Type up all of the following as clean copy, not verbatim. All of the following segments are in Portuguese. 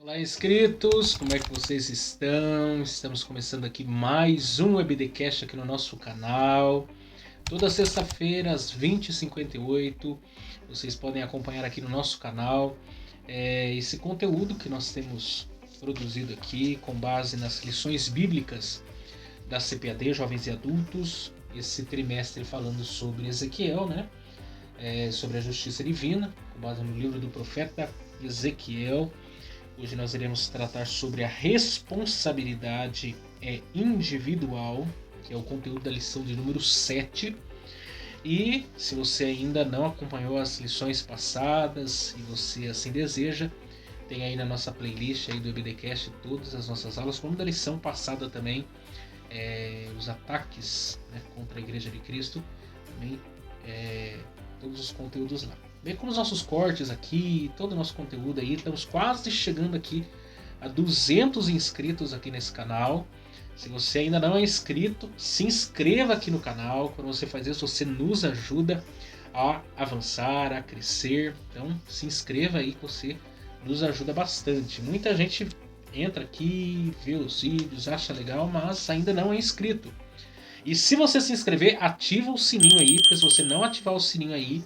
Olá, inscritos, como é que vocês estão? Estamos começando aqui mais um EBDcast aqui no nosso canal. Toda sexta-feira às 20h58 vocês podem acompanhar aqui no nosso canal esse conteúdo que nós temos produzido aqui com base nas lições bíblicas da CPAD, Jovens e Adultos. Esse trimestre falando sobre Ezequiel, né? Sobre a justiça divina, com base no livro do profeta Ezequiel. Hoje nós iremos tratar sobre a responsabilidade individual, que é o conteúdo da lição de número 7. E se você ainda não acompanhou as lições passadas e você assim deseja, tem aí na nossa playlist aí do EBDcast todas as nossas aulas, como da lição passada também, os ataques, né, contra a Igreja de Cristo, também todos os conteúdos lá. Bem como os nossos cortes aqui, todo o nosso conteúdo aí, estamos quase chegando aqui a 200 inscritos aqui nesse canal. Se você ainda não é inscrito, se inscreva aqui no canal. Quando você faz isso, você nos ajuda a avançar, a crescer. Então se inscreva aí que você nos ajuda bastante. Muita gente entra aqui, vê os vídeos, acha legal, mas ainda não é inscrito. E se você se inscrever, ativa o sininho aí, porque se você não ativar o sininho aí,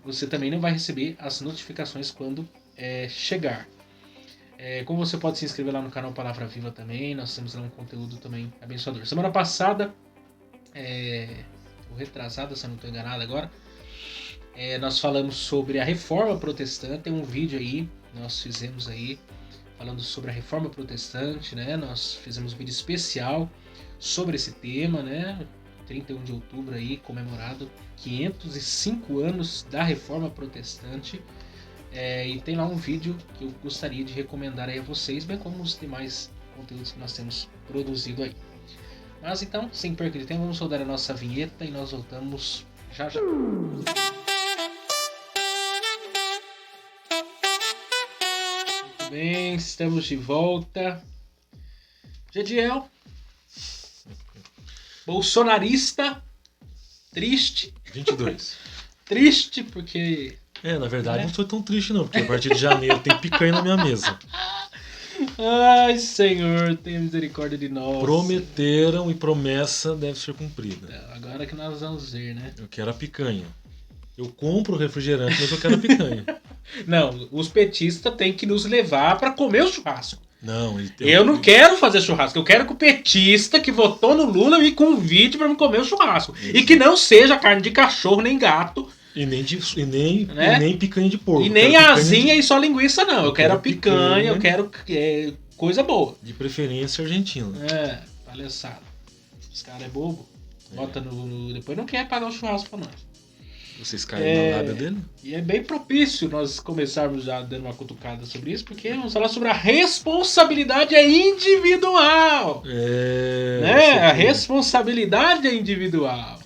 você também não vai receber as notificações quando chegar. Como você pode se inscrever lá no canal Palavra Viva também, nós temos lá um conteúdo também abençoador. Semana passada, ou retrasada, se eu não estou enganado agora, nós falamos sobre a Reforma Protestante. Tem um vídeo aí, nós fizemos aí, falando sobre a Reforma Protestante, né? Nós fizemos um vídeo especial sobre esse tema, né? 31 de outubro aí, comemorado 505 anos da Reforma Protestante. E tem lá um vídeo que eu gostaria de recomendar aí a vocês, bem como os demais conteúdos que nós temos produzido aí. Mas então, sem perder tempo, vamos rodar a nossa vinheta e nós voltamos já já. Muito bem, estamos de volta. Gediel, bolsonarista, triste. 22. Triste porque... Na verdade não sou tão triste não, porque a partir de janeiro tem picanha na minha mesa. Ai, Senhor, tenha misericórdia de nós. Prometeram e promessa deve ser cumprida. Agora que nós vamos ver, né? Eu quero a picanha. Eu compro o refrigerante, mas eu quero a picanha. Não, os petistas têm que nos levar para comer o churrasco. Não, eu não quero fazer churrasco. Eu quero que o petista que votou no Lula me convide para me comer o churrasco. Isso. E que não seja carne de cachorro nem gato. E nem picanha de porco. E nem asinha e só linguiça, não. Eu quero a picanha, eu quero coisa boa. De preferência argentina. Palhaçada. Os caras é bobo. Bota no... Depois não quer pagar o churrasco pra nós. Vocês caem na lábia dele? E é bem propício nós começarmos já dando uma cutucada sobre isso, porque vamos falar sobre a responsabilidade individual. Né? A responsabilidade individual.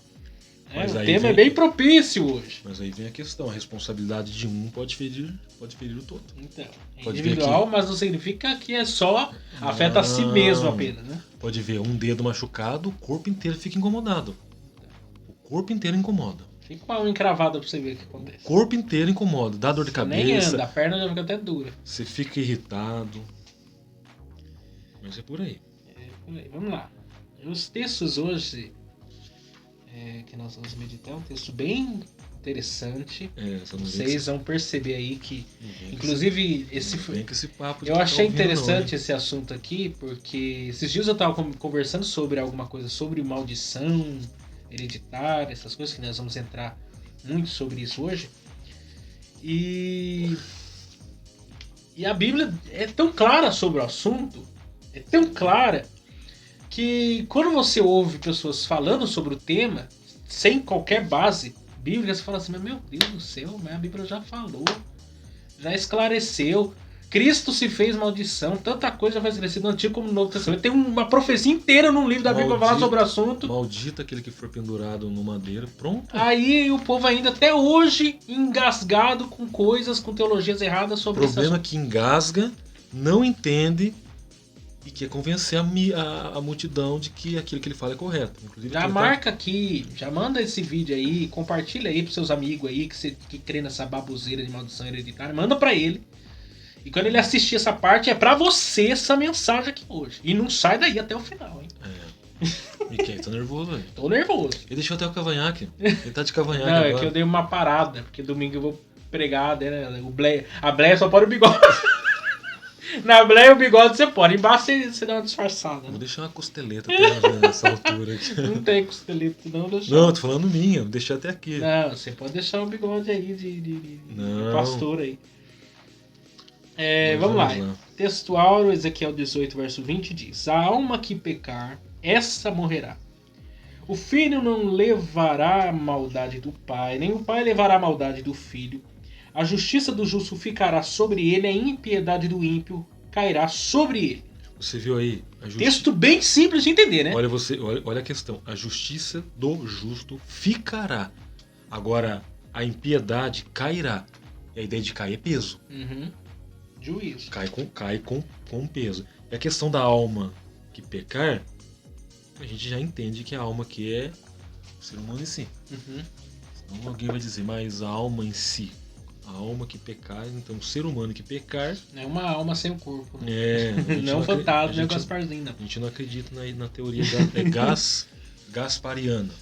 O tema é bem propício hoje. Mas aí vem a questão, a responsabilidade de um pode ferir o todo. Então, é individual, mas não significa que afeta a si mesmo apenas, né? Pode ver um dedo machucado, o corpo inteiro fica incomodado. O corpo inteiro incomoda. Fica com a mão encravada pra você ver o que acontece. O corpo inteiro incomoda, dá dor de cabeça. Nem anda, a perna já fica até dura. Você fica irritado. Mas é por aí. Vamos lá. Os textos hoje... que nós vamos meditar, um texto bem interessante. Vocês vão perceber aí que, inclusive, esse papo eu achei interessante esse assunto aqui, porque esses dias eu estava conversando sobre alguma coisa sobre maldição hereditária, essas coisas que nós vamos entrar muito sobre isso hoje. E a Bíblia é tão clara sobre o assunto, é tão clara, que quando você ouve pessoas falando sobre o tema, sem qualquer base bíblica, você fala assim, meu Deus do céu, mas a Bíblia já falou, já esclareceu, Cristo se fez maldição, tanta coisa já foi esclarecida no Antigo como no Novo Testamento, tem uma profecia inteira num livro da Bíblia para falar sobre o assunto. Maldito aquele que for pendurado no madeiro, pronto. Aí o povo ainda até hoje engasgado com coisas, com teologias erradas sobre isso. O problema é que engasga, não entende e quer convencer a multidão de que aquilo que ele fala é correto. Inclusive, já marca aqui, já manda esse vídeo aí, compartilha aí pros seus amigos aí que crê nessa baboseira de maldição hereditária, manda pra ele. E quando ele assistir essa parte, é pra você essa mensagem aqui hoje. E não sai daí até o final, hein? Miquel, tá nervoso, velho. Tô nervoso. Ele deixou até o cavanhaque. Ele tá de cavanhaque Não, agora. é que eu dei uma parada, porque domingo eu vou pregar, né? A bleia só pode o bigode. Na bleia o bigode você pode, embaixo você dá uma disfarçada. Vou Né? deixar uma costeleta até nessa altura aqui. Não tem costelito, não, deixa. Não, tô falando minha, vou deixar até aqui. Não, você pode deixar o bigode aí de pastor aí. Vamos lá. Textual, Ezequiel 18, verso 20 diz: A alma que pecar, essa morrerá. O filho não levará a maldade do pai, nem o pai levará a maldade do filho. A justiça do justo ficará sobre ele, a impiedade do ímpio cairá sobre ele. Você viu aí? Texto bem simples de entender, né? Olha a questão. A justiça do justo ficará. Agora, a impiedade cairá. E a ideia de cair é peso. Uhum. Juízo. Cai com peso. E a questão da alma que pecar, a gente já entende que a alma que é o ser humano em si. Uhum. Senão alguém vai dizer, mas a alma em si. A alma que pecar, então o ser humano que pecar... É uma alma sem o corpo. Né? Não é um fantasma, não é Gasparzinho. A gente não acredita na teoria gaspariana.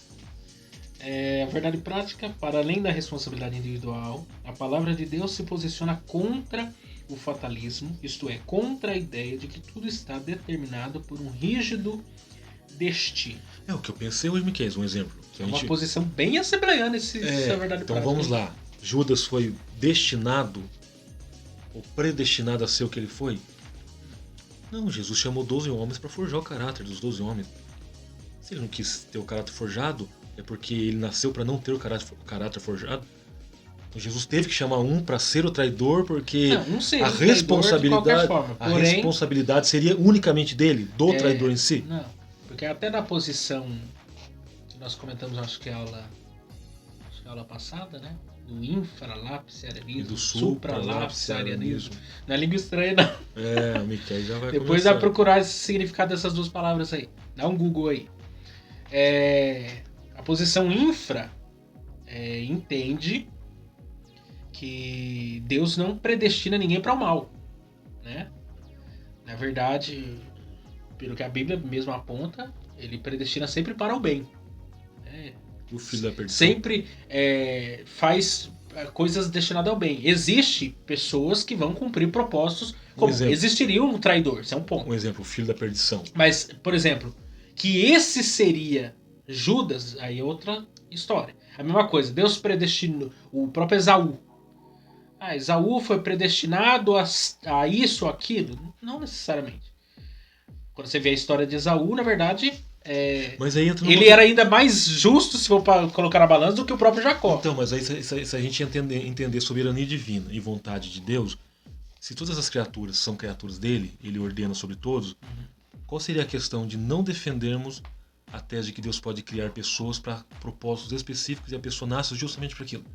A verdade prática, para além da responsabilidade individual, a palavra de Deus se posiciona contra o fatalismo, isto é, contra a ideia de que tudo está determinado por um rígido destino. É o que eu pensei hoje, Miquel, um exemplo. Uma posição bem assembleiana essa verdade então prática. Vamos lá. Judas foi destinado ou predestinado a ser o que ele foi? Não, Jesus chamou 12 homens para forjar o caráter dos 12 homens. Se ele não quis ter o caráter forjado, é porque ele nasceu para não ter o caráter forjado. Então, Jesus teve que chamar um para ser o traidor, porque a responsabilidade seria unicamente dele, do traidor em si. Não, porque até na posição que nós comentamos, acho que é a aula passada, né? Do infralapsarianismo, do supralapsarianismo. Não é língua estranha, não. O Miquel já vai Depois vai procurar esse significado dessas duas palavras aí. Dá um Google aí. A posição infra entende que Deus não predestina ninguém para o mal, né? Na verdade, pelo que a Bíblia mesmo aponta, ele predestina sempre para o bem. O filho da perdição. Sempre faz coisas destinadas ao bem. Existem pessoas que vão cumprir propósitos, como existiria um traidor, isso é um ponto. Um exemplo, o filho da perdição. Mas, por exemplo, que esse seria Judas, aí é outra história. A mesma coisa, Deus predestinou o próprio Esaú. Esaú foi predestinado a isso ou aquilo? Não necessariamente. Quando você vê a história de Esaú, na verdade... Mas aí entra ele era ainda mais justo, se for colocar na balança, do que o próprio Jacó. Então, mas aí se a gente entender soberania divina e vontade de Deus, se todas as criaturas são criaturas dele, ele ordena sobre todos, qual seria a questão de não defendermos a tese de que Deus pode criar pessoas para propósitos específicos e a pessoa nasce justamente para aquilo?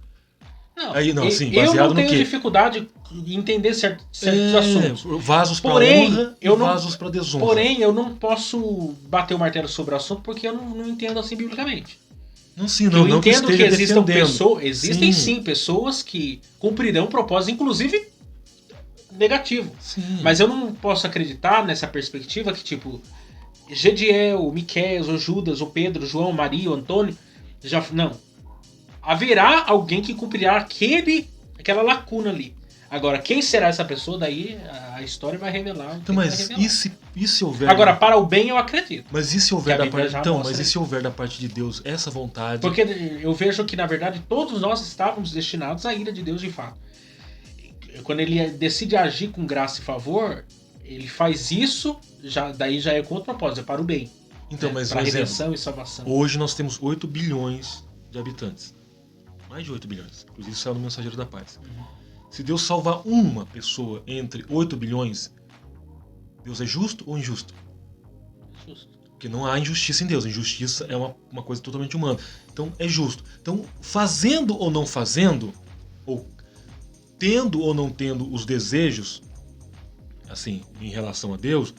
Eu não tenho dificuldade em entender certos assuntos. Vasos para honra e vasos para desonra. Porém, eu não posso bater o martelo sobre o assunto porque eu não entendo assim biblicamente. Eu entendo que existem sim pessoas que cumprirão propósitos, inclusive negativo. Sim. Mas eu não posso acreditar nessa perspectiva que, tipo, Gediel, Miqueias, o Judas, o Pedro, o João, Maria, o Antônio, não. Haverá alguém que cumprirá aquela lacuna ali. Agora, quem será essa pessoa? Daí a história vai revelar. Então, mas e se houver... Agora, para o bem eu acredito. Mas e se houver se houver da parte de Deus essa vontade? Porque eu vejo que, na verdade, todos nós estávamos destinados à ira de Deus de fato. Quando ele decide agir com graça e favor, ele faz isso, daí já é com outro propósito, é para o bem. Então, mas para redenção e salvação. Hoje nós temos 8 bilhões de habitantes. Mais de 8 bilhões. Inclusive saiu no Mensageiro da Paz. Se Deus salvar uma pessoa entre 8 bilhões, Deus é justo ou injusto? Justo. Porque não há injustiça em Deus. Injustiça é uma coisa totalmente humana. Então é justo. Então, fazendo ou não fazendo, ou tendo ou não tendo os desejos, assim, em relação a Deus,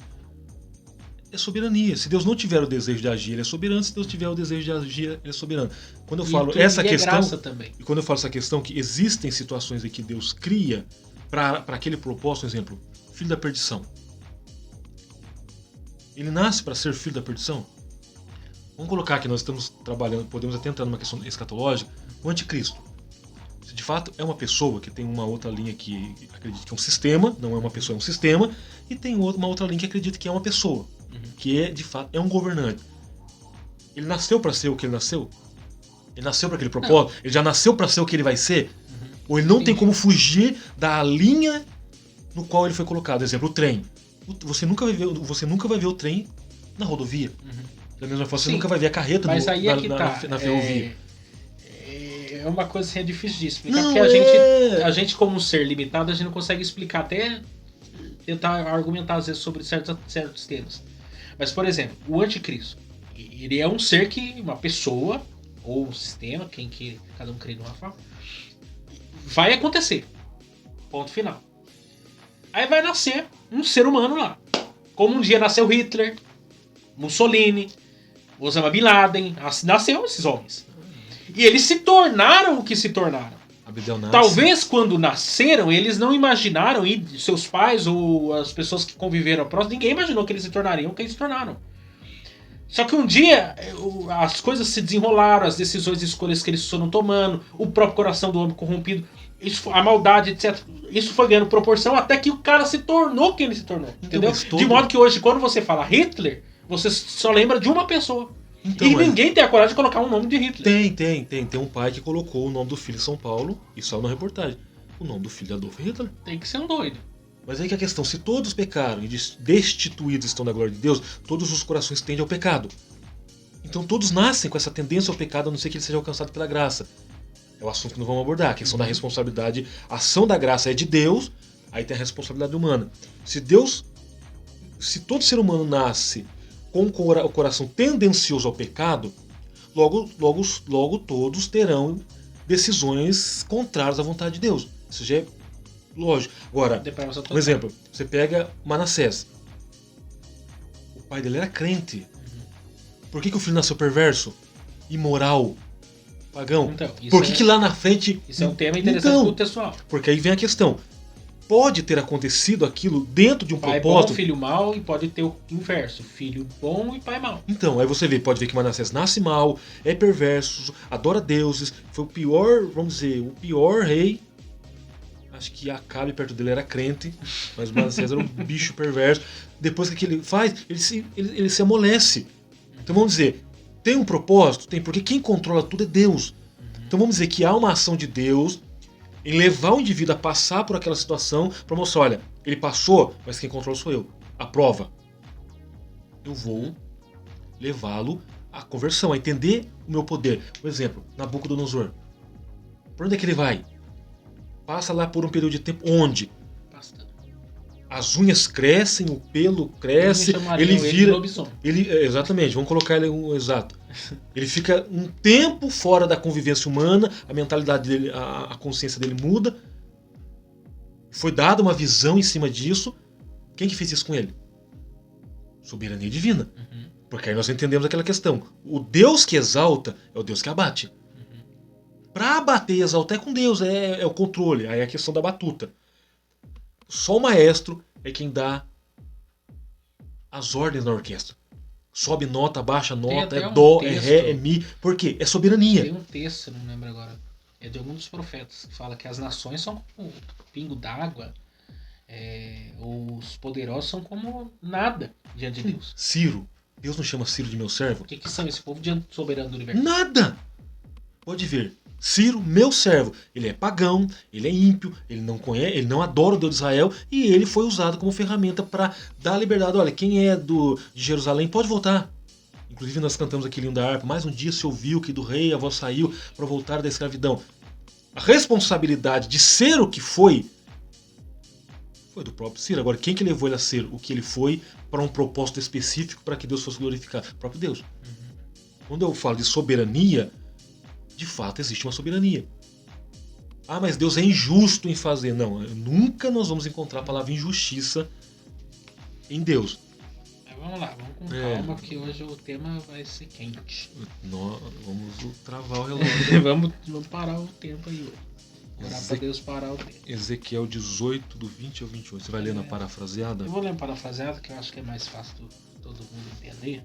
é soberania. Se Deus não tiver o desejo de agir, ele é soberano. Se Deus tiver o desejo de agir, ele é soberano. Quando eu falo essa questão, graça também. E quando eu falo essa questão que existem situações em que Deus cria para aquele propósito, exemplo, filho da perdição. Ele nasce para ser filho da perdição? Vamos colocar que nós estamos trabalhando, podemos até entrar numa questão escatológica, o anticristo. Se de fato é uma pessoa que tem uma outra linha que acredita que é um sistema, não é uma pessoa, é um sistema, e tem uma outra linha que acredita que é uma pessoa, que é de fato é um governante. Ele nasceu para ser o que ele nasceu? Ele nasceu para aquele propósito? Não. Ele já nasceu para ser o que ele vai ser? Ou ele não tem como fugir da linha no qual ele foi colocado? Exemplo, o trem. Você nunca vai ver o trem na rodovia. Da mesma forma, você nunca vai ver a carreta na ferrovia. É uma coisa assim, é difícil de explicar, não, porque a gente, como um ser limitado, a gente não consegue explicar, até tentar argumentar às vezes sobre certos temas. Mas, por exemplo, o anticristo, ele é um ser que, uma pessoa, ou um sistema, quem que cada um crê numa forma, vai acontecer. Ponto final. Aí vai nascer um ser humano lá. Como um dia nasceu Hitler, Mussolini, Osama Bin Laden, nasceram esses homens. E eles se tornaram o que se tornaram. Talvez quando nasceram, eles não imaginaram, e seus pais ou as pessoas que conviveram próximo, ninguém imaginou que eles se tornariam o que eles se tornaram. Só que um dia as coisas se desenrolaram, as decisões e escolhas que eles foram tomando, o próprio coração do homem corrompido, a maldade, etc. Isso foi ganhando proporção até que o cara se tornou quem ele se tornou. Entendeu? De modo que hoje, quando você fala Hitler, você só lembra de uma pessoa. Então, e ninguém tem a coragem de colocar um nome de Hitler. Tem um pai que colocou o nome do filho em São Paulo, e só na reportagem. O nome do filho é Adolf Hitler. Tem que ser um doido. Mas aí que a questão, se todos pecaram e destituídos estão da glória de Deus, todos os corações tendem ao pecado. Então todos nascem com essa tendência ao pecado, a não ser que ele seja alcançado pela graça. É o assunto que nós vamos abordar, a questão da responsabilidade. A ação da graça é de Deus, aí tem a responsabilidade humana. Se todo ser humano nasce com o coração tendencioso ao pecado, logo todos terão decisões contrárias à vontade de Deus. Isso já é lógico. Agora, um exemplo, você pega Manassés. O pai dele era crente. Por que o filho nasceu perverso? Imoral? Pagão? Então, por que lá na frente... Isso é um tema interessante pro pessoal. Porque aí vem a questão. Pode ter acontecido aquilo dentro de um pai propósito... Bom, filho mau, e pode ter o inverso. Filho bom e pai mau. Então, aí você pode ver que Manassés nasce mal, é perverso, adora deuses, foi o pior, vamos dizer, o pior rei. Acho que Acabe perto dele era crente, mas o Manassés era um bicho perverso. Depois que ele faz, ele se amolece. Então vamos dizer, tem um propósito? Tem, porque quem controla tudo é Deus. Então vamos dizer que há uma ação de Deus em levar o indivíduo a passar por aquela situação para mostrar, olha, ele passou, mas quem controla sou eu. A prova. Eu vou levá-lo à conversão, a entender o meu poder. Por exemplo, Nabucodonosor. Por onde é que ele vai? Passa lá por um período de tempo onde as unhas crescem, o pelo cresce, ele vira... exatamente, vamos colocar ele exato. Ele fica um tempo fora da convivência humana, a mentalidade dele, a consciência dele muda. Foi dada uma visão em cima disso. Quem que fez isso com ele? Soberania divina. Porque aí nós entendemos aquela questão. O Deus que exalta é o Deus que abate. Para abater e exaltar é com Deus, é o controle, aí é a questão da batuta. Só o maestro é quem dá as ordens na orquestra. Sobe nota, baixa nota, é dó, é ré, é mi. Por quê? É soberania. Tem um texto, não lembro agora, é de algum dos profetas, que fala que as nações são como pingo d'água, os poderosos são como nada diante de Deus. Ciro. Deus não chama Ciro de meu servo? O que são esse povo diante do soberano do universo? Nada! Pode ver. Ciro, meu servo, ele é pagão, ele é ímpio, ele não conhece, ele não adora o Deus de Israel e ele foi usado como ferramenta para dar liberdade. Olha, quem é de Jerusalém pode voltar. Inclusive nós cantamos aqui Linda Harpa, mais um dia se ouviu que do rei a voz saiu para voltar da escravidão. A responsabilidade de ser o que foi do próprio Ciro. Agora, quem que levou ele a ser o que ele foi para um propósito específico para que Deus fosse glorificado? O próprio Deus. Quando eu falo de soberania, de fato existe uma soberania. Ah, mas Deus é injusto em fazer. Não, nunca nós vamos encontrar a palavra injustiça em Deus. Vamos lá, vamos com calma, porque hoje o tema vai ser quente. Vamos travar o relógio. vamos parar o tempo aí. Orar para Deus parar o tempo. Ezequiel 18, do 20 ao 28. Você vai ler na parafraseada? Eu vou ler na parafraseada, que eu acho que é mais fácil todo mundo entender.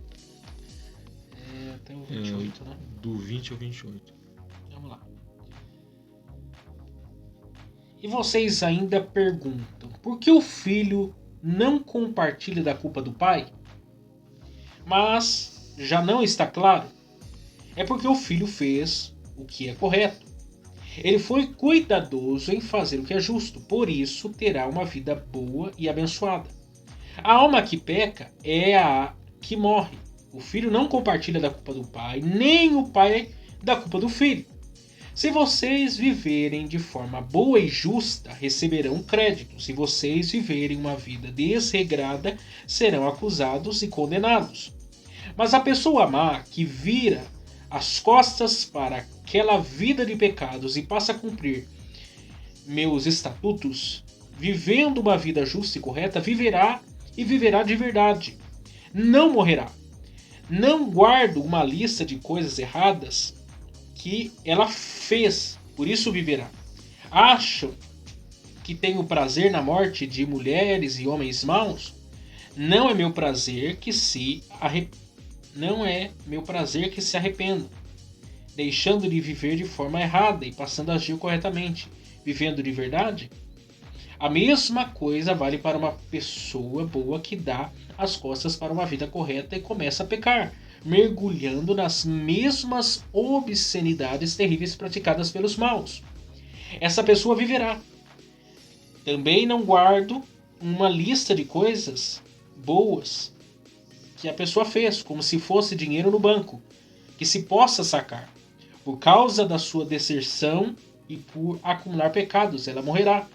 Tem o 28, né? Do 20 ao 28. Vamos lá. E vocês ainda perguntam, por que o filho não compartilha da culpa do pai? Mas já não está claro? É porque o filho fez o que é correto. Ele foi cuidadoso em fazer o que é justo, por isso terá uma vida boa e abençoada. A alma que peca é a que morre. O filho não compartilha da culpa do pai, nem o pai da culpa do filho. Se vocês viverem de forma boa e justa, receberão crédito. Se vocês viverem uma vida desregrada, serão acusados e condenados. Mas a pessoa má que vira as costas para aquela vida de pecados e passa a cumprir meus estatutos, vivendo uma vida justa e correta, viverá e viverá de verdade. Não morrerá. Não guardo uma lista de coisas erradas que ela fez, por isso viverá. Acham que tenho prazer na morte de mulheres e homens maus? Não é meu prazer que se arrependam, deixando de viver de forma errada e passando a agir corretamente, vivendo de verdade. A mesma coisa vale para uma pessoa boa que dá as costas para uma vida correta e começa a pecar, mergulhando nas mesmas obscenidades terríveis praticadas pelos maus. Essa pessoa viverá. Também não guardo uma lista de coisas boas que a pessoa fez, como se fosse dinheiro no banco, que se possa sacar. Por causa da sua deserção e por acumular pecados, ela morrerá.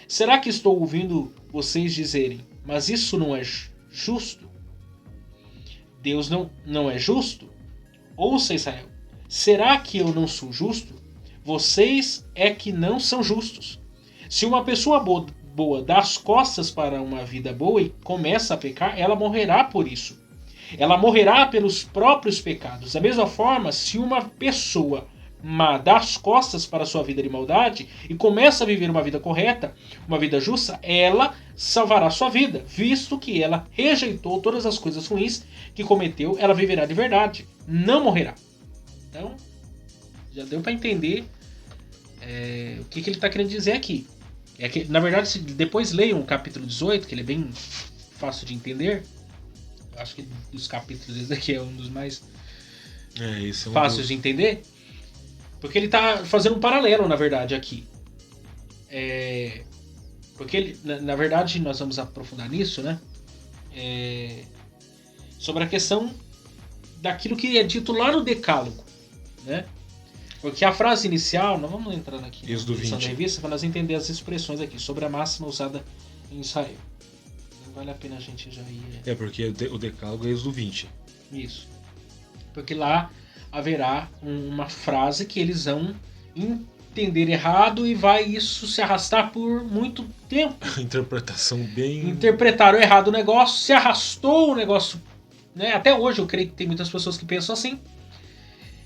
Será que estou ouvindo vocês dizerem, mas isso não é justo? Deus não é justo? Ouça, Israel. Será que eu não sou justo? Vocês é que não são justos. Se uma pessoa boa dá as costas para uma vida boa e começa a pecar, ela morrerá por isso. Ela morrerá pelos próprios pecados. Da mesma forma, se uma pessoa má dá as costas para a sua vida de maldade e começa a viver uma vida correta, uma vida justa, ela salvará sua vida, visto que ela rejeitou todas as coisas ruins que cometeu, ela viverá de verdade, não morrerá. Então, já deu para entender o que ele está querendo dizer aqui. É que, na verdade, se depois leiam o capítulo 18, que ele é bem fácil de entender. Eu acho que dos capítulos esse daqui é um dos mais fáceis de entender. Porque ele está fazendo um paralelo, na verdade, aqui. Porque ele, na verdade, nós vamos aprofundar nisso, né? Sobre a questão daquilo que é dito lá no Decálogo, né? Porque a frase inicial, nós vamos entrar aqui na edição da revista para nós entender as expressões aqui sobre a máxima usada em Israel. Não vale a pena a gente já ir. Porque o Decálogo é Êxodo 20. Isso. Porque lá haverá uma frase que eles vão entender errado e vai isso se arrastar por muito tempo. Interpretação bem... Interpretaram errado o negócio, se arrastou o negócio, né? Até hoje eu creio que tem muitas pessoas que pensam assim.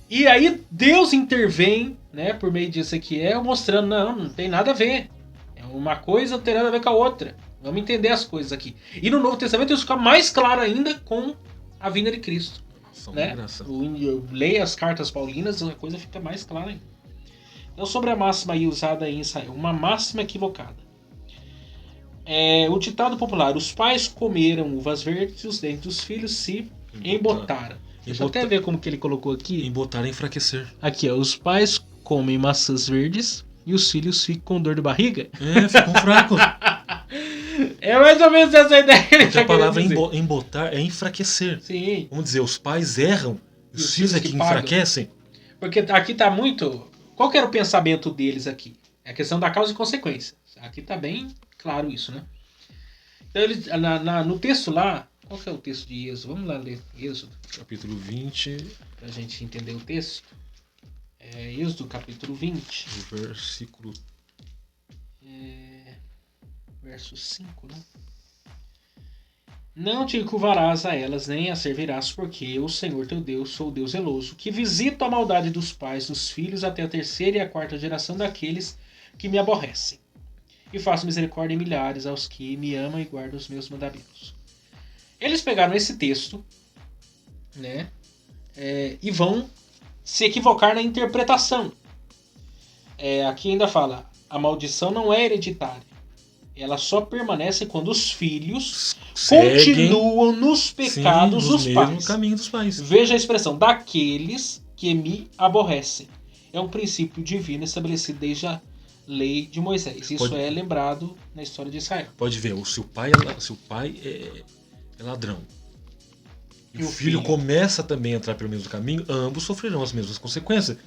E aí Deus intervém, né, por meio de Ezequiel, mostrando, não tem nada a ver. Uma coisa não tem nada a ver com a outra. Vamos entender as coisas aqui. E no Novo Testamento isso fica mais claro ainda com a vinda de Cristo. Né? Leia as cartas paulinas, a coisa fica mais clara ainda. Então, sobre a máxima aí usada em Israel, uma máxima equivocada. O ditado popular, os pais comeram uvas verdes e os dentes dos filhos se embotaram. Deixa eu até ver como que ele colocou aqui. Embotar é enfraquecer. Aqui, ó. Os pais comem maçãs verdes e os filhos ficam com dor de barriga. Ficam fracos. É mais ou menos essa ideia que ele tá. A palavra embotar é enfraquecer. Sim. Vamos dizer, os pais erram e os filhos é que enfraquecem. Porque aqui tá muito... Qual que era o pensamento deles aqui? É a questão da causa e consequência. Aqui tá bem claro isso, né? Então, eles, no texto lá... Qual que é o texto de Êxodo? Vamos lá ler Êxodo. Capítulo 20. Pra gente entender o texto. Êxodo, capítulo 20. O versículo... verso 5, né? Não te curvarás a elas, nem as servirás, porque eu, Senhor teu Deus, sou o Deus zeloso, que visito a maldade dos pais dos filhos até a terceira e a quarta geração daqueles que me aborrecem. E faço misericórdia em milhares aos que me amam e guardam os meus mandamentos. Eles pegaram esse texto, né? E vão se equivocar na interpretação. Aqui ainda fala, a maldição não é hereditária. Ela só permanece quando os filhos continuam nos pecados dos pais. Caminho dos pais. Veja a expressão, daqueles que me aborrecem. É um princípio divino estabelecido desde a lei de Moisés. Isso é lembrado na história de Israel. Pode ver, se o pai é ladrão e o filho começa também a entrar pelo mesmo caminho, ambos sofrerão as mesmas consequências.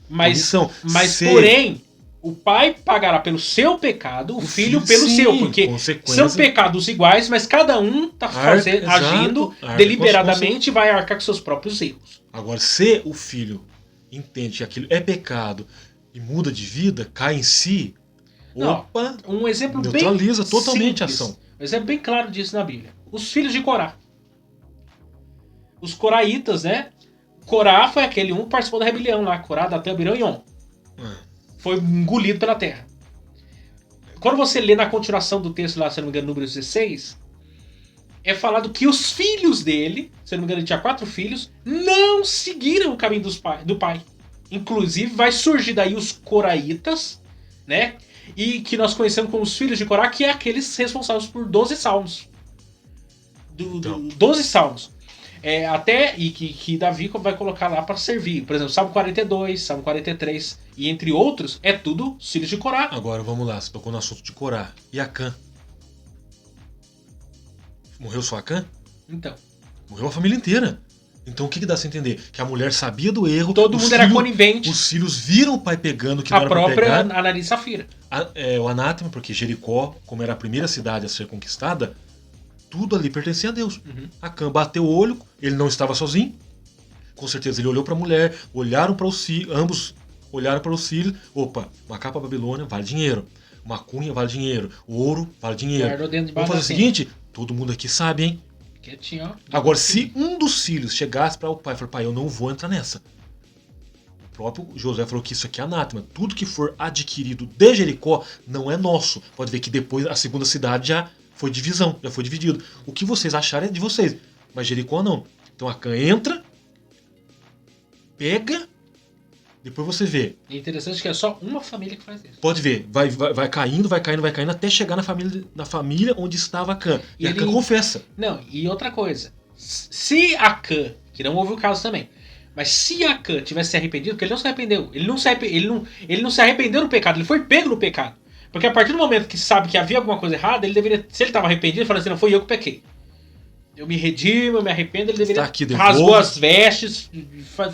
Porém, o pai pagará pelo seu pecado, o filho pelo seu, porque são pecados iguais, mas cada um está agindo deliberadamente e vai arcar com seus próprios erros. Agora, se o filho entende que aquilo é pecado e muda de vida, cai em si, um exemplo neutraliza bem totalmente simples, a ação. Um exemplo bem claro disso na Bíblia. Os filhos de Corá. Os coraitas, né? Corá foi aquele que participou da rebelião lá, Corá, Datã, Abirão e On. Foi engolido pela terra. Quando você lê na continuação do texto lá, se não me engano, número 16, é falado que os filhos dele, se não me engano, ele tinha 4 filhos, não seguiram o caminho do pai. Inclusive, vai surgir daí os coraitas, né? E que nós conhecemos como os filhos de Corá, que é aqueles responsáveis por 12 salmos. 12 salmos. Que Davi vai colocar lá para servir. Por exemplo, Salmo 42, Salmo 43 e entre outros, é tudo os filhos de Corá. Agora vamos lá, você tocou no assunto de Corá. E Acã? Morreu só Acã? Então. Morreu a família inteira. Então o que dá a se entender? Que a mulher sabia do erro. Todo mundo era conivente. Os filhos viram o pai pegando que não era pra pegar. A própria Ananias e Safira. O anátema, porque Jericó, como era a primeira cidade a ser conquistada, tudo ali pertencia a Deus. Acã bateu o olho, ele não estava sozinho. Com certeza ele olhou para a mulher, olharam para os filhos, ambos olharam para os filhos. Opa, uma capa Babilônia vale dinheiro. Uma cunha vale dinheiro. O ouro vale dinheiro. Vamos fazer o seguinte, todo mundo aqui sabe, hein? Quietinho, ó. Agora, se um dos filhos chegasse para o pai e falar, pai, eu não vou entrar nessa. O próprio Josué falou que isso aqui é anátema. Tudo que for adquirido de Jericó não é nosso. Pode ver que depois a segunda cidade já foi divisão, já foi dividido. O que vocês acharem é de vocês. Mas Jericó não. Então Acã entra, pega, depois você vê. É interessante que é só uma família que faz isso. Pode ver, vai caindo, até chegar na família onde estava Acã. E Acã confessa. Não, e outra coisa. Se Acã, que não houve o caso também, mas se Acã tivesse se arrependido, porque ele não se arrependeu. Ele não se arrependeu do pecado, ele foi pego no pecado. Porque a partir do momento que sabe que havia alguma coisa errada, ele deveria, se ele estava arrependido, ele falaria assim, não, foi eu que pequei. Eu me redimo, eu me arrependo, ele deveria rasgou as vestes,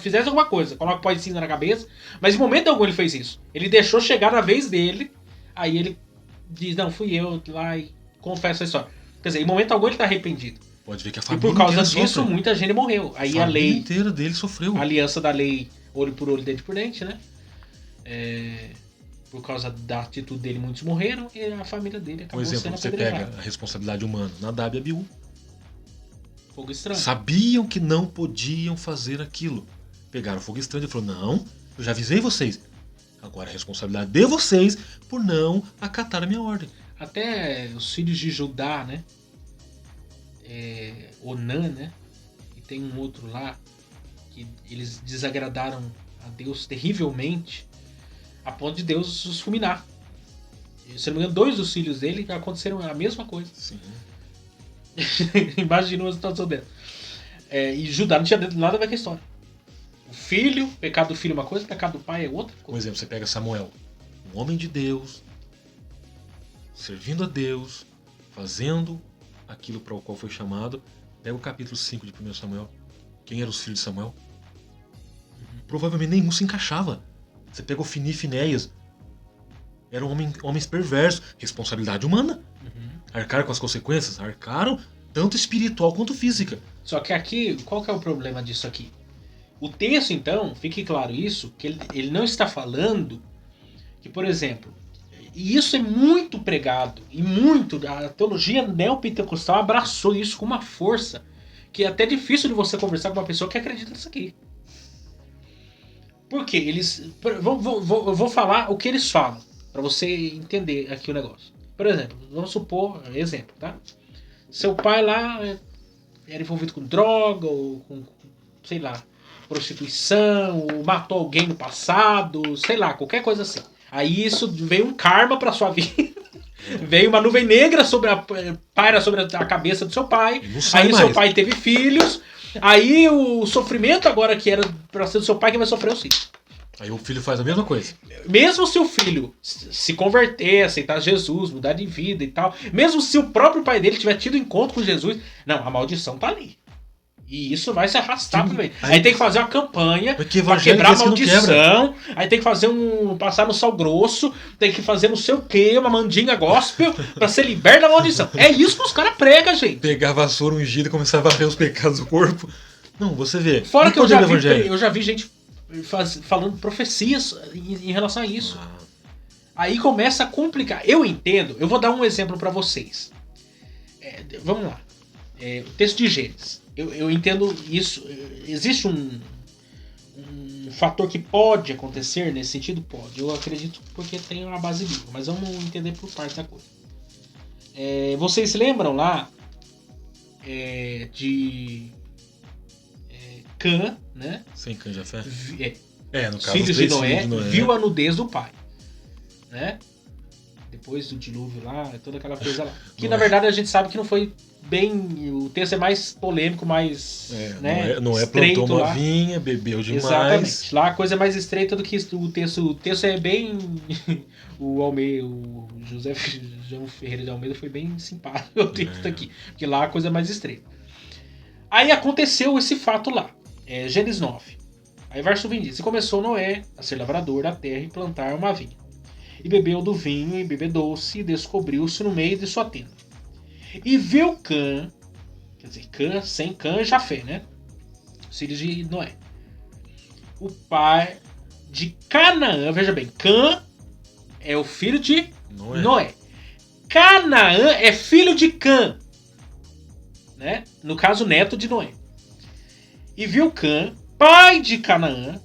fizesse alguma coisa, coloca o pó de cinza na cabeça, mas em momento algum ele fez isso. Ele deixou chegar na vez dele, aí ele diz, não, fui eu lá e confessa a história. Quer dizer, em momento algum ele está arrependido. Pode ver que a família e por causa disso, sofre. Muita gente morreu. Aí a lei inteira dele sofreu. A aliança da lei, olho por olho, dente por dente, né? Por causa da atitude dele, muitos morreram e a família dele acabou sendo apedrejada. Por exemplo, você pega a responsabilidade humana. Nadab e Abiú. Fogo estranho. Sabiam que não podiam fazer aquilo. Pegaram fogo estranho e falaram, não, eu já avisei vocês. Agora a responsabilidade de vocês por não acatar a minha ordem. Até os filhos de Judá, né? Onã, né? E tem um outro lá que eles desagradaram a Deus terrivelmente a ponto de Deus os fulminar. E, se não me engano, 2 dos filhos dele aconteceram a mesma coisa. Sim. Imagina uma situação dessa. E Judá não tinha nada a ver com a história. O filho, pecado do filho é uma coisa, pecado do pai é outra coisa. Por exemplo, você pega Samuel, um homem de Deus, servindo a Deus, fazendo aquilo para o qual foi chamado. Pega o capítulo 5 de 1 Samuel. Quem eram os filhos de Samuel? Provavelmente nenhum se encaixava. Você pega Ofni e Finéias. Eram homens perversos. Responsabilidade humana. Arcaram com as consequências? Arcaram, tanto espiritual quanto física. Só que aqui, qual que é o problema disso aqui? O texto, então, fique claro isso, que ele não está falando que, por exemplo, e isso é muito pregado, e muito, a teologia neopentecostal abraçou isso com uma força que é até difícil de você conversar com uma pessoa que acredita nisso aqui. Por quê? Eu vou falar o que eles falam, Pra você entender aqui o negócio. Por exemplo, vamos supor, exemplo, tá? Seu pai lá era envolvido com droga ou com, sei lá, prostituição, ou matou alguém no passado, sei lá, qualquer coisa assim. Aí isso veio um karma pra sua vida. Veio uma nuvem negra paira sobre a cabeça do seu pai. Aí seu pai teve filhos. Aí o sofrimento agora que era pra ser do seu pai, que vai sofrer os filhos. Aí o filho faz a mesma coisa. Mesmo se o filho se converter, aceitar Jesus, mudar de vida e tal, mesmo se o próprio pai dele tiver tido encontro com Jesus, não, a maldição tá ali. E isso vai se arrastar pro meio. Aí tem que fazer uma campanha pra quebrar a maldição. Aí tem que fazer passar no sal grosso, tem que fazer não sei o que, uma mandinga gospel pra ser liberto da maldição. É isso que os caras pregam, gente. Pegar a vassoura ungida e começar a varrer os pecados do corpo. Não, você vê. Fora que eu já vi gente falando profecias em relação a isso. Aí começa a complicar. Eu entendo, eu vou dar um exemplo pra vocês. Vamos lá. O texto de Gênesis. Eu entendo isso. Existe um fator que pode acontecer nesse sentido? Pode. Eu acredito porque tem uma base bíblica. Mas vamos entender por parte da coisa. Vocês lembram lá de Cã, né? Sem Cã já fé? No caso, filhos de Noé, viu a nudez do pai. Né? Depois do dilúvio lá, toda aquela coisa lá. Que na verdade a gente sabe que não foi bem. O texto é mais polêmico, mais. Noé plantou uma vinha, bebeu demais. Exatamente. Lá a coisa é mais estreita do que o texto. O texto é bem. O José João Ferreira de Almeida foi bem simpático o texto aqui. Porque lá a coisa é mais estreita. Aí aconteceu esse fato lá. Gênesis 9. Aí verso 20 diz: E começou Noé a ser lavrador da terra e plantar uma vinha. E bebeu do vinho e bebedou-se e descobriu-se no meio de sua tenda. E viu Cã, quer dizer, Cã, sem Cã, Jafé, né? Os filhos de Noé. O pai de Canaã, veja bem, Cã é o filho de Noé. Canaã é filho de Cã, né? No caso, neto de Noé. E viu Cã, pai de Canaã,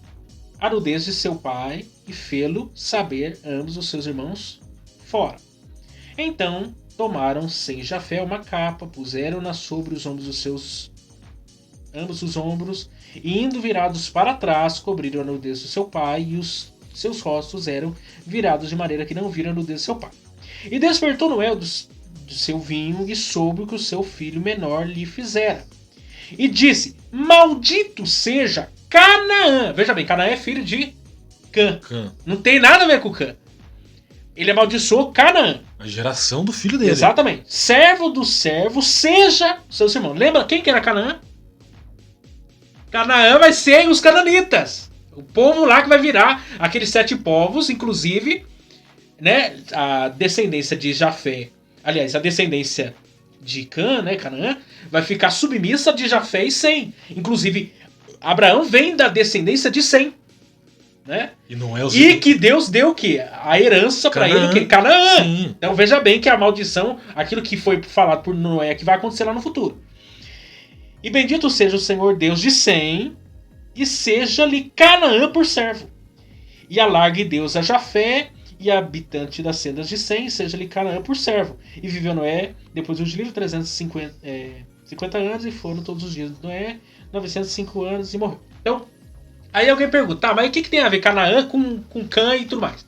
a nudez de seu pai, e fê-lo saber ambos os seus irmãos fora. Então tomaram sem Jafé uma capa, puseram-na sobre os ombros dos ambos os ombros, e indo virados para trás, cobriram a nudez do seu pai, e os seus rostos eram virados de maneira que não viram a nudez do seu pai. E despertou Noé do seu vinho, e soube o que o seu filho menor lhe fizera. E disse: Maldito seja Canaã. Veja bem, Canaã é filho de Cã. Não tem nada a ver com Cã. Ele amaldiçoou Canaã. A geração do filho dele. Exatamente. Servo do servo, seja seus irmãos. Lembra quem que era Canaã? Canaã vai ser os cananitas. O povo lá que vai virar aqueles 7 povos, inclusive, né, a descendência de Jafé. Aliás, a descendência de Cã, né, Canaã, vai ficar submissa de Jafé e Sem. Inclusive, Abraão vem da descendência de Sem. Né? E que Deus deu o quê? A herança para ele, o quê? Canaã. Sim. Então veja bem que a maldição, aquilo que foi falado por Noé, que vai acontecer lá no futuro. E bendito seja o Senhor Deus de Sem, e seja-lhe Canaã por servo. E alargue Deus a Jafé, e a habitante das sendas de Sem, seja-lhe Canaã por servo. E viveu Noé, depois do dilúvio, 350 anos, e foram todos os dias de Noé, 905 anos, e morreu. Então, aí alguém pergunta, mas o que tem a ver Canaã com Cã e tudo mais?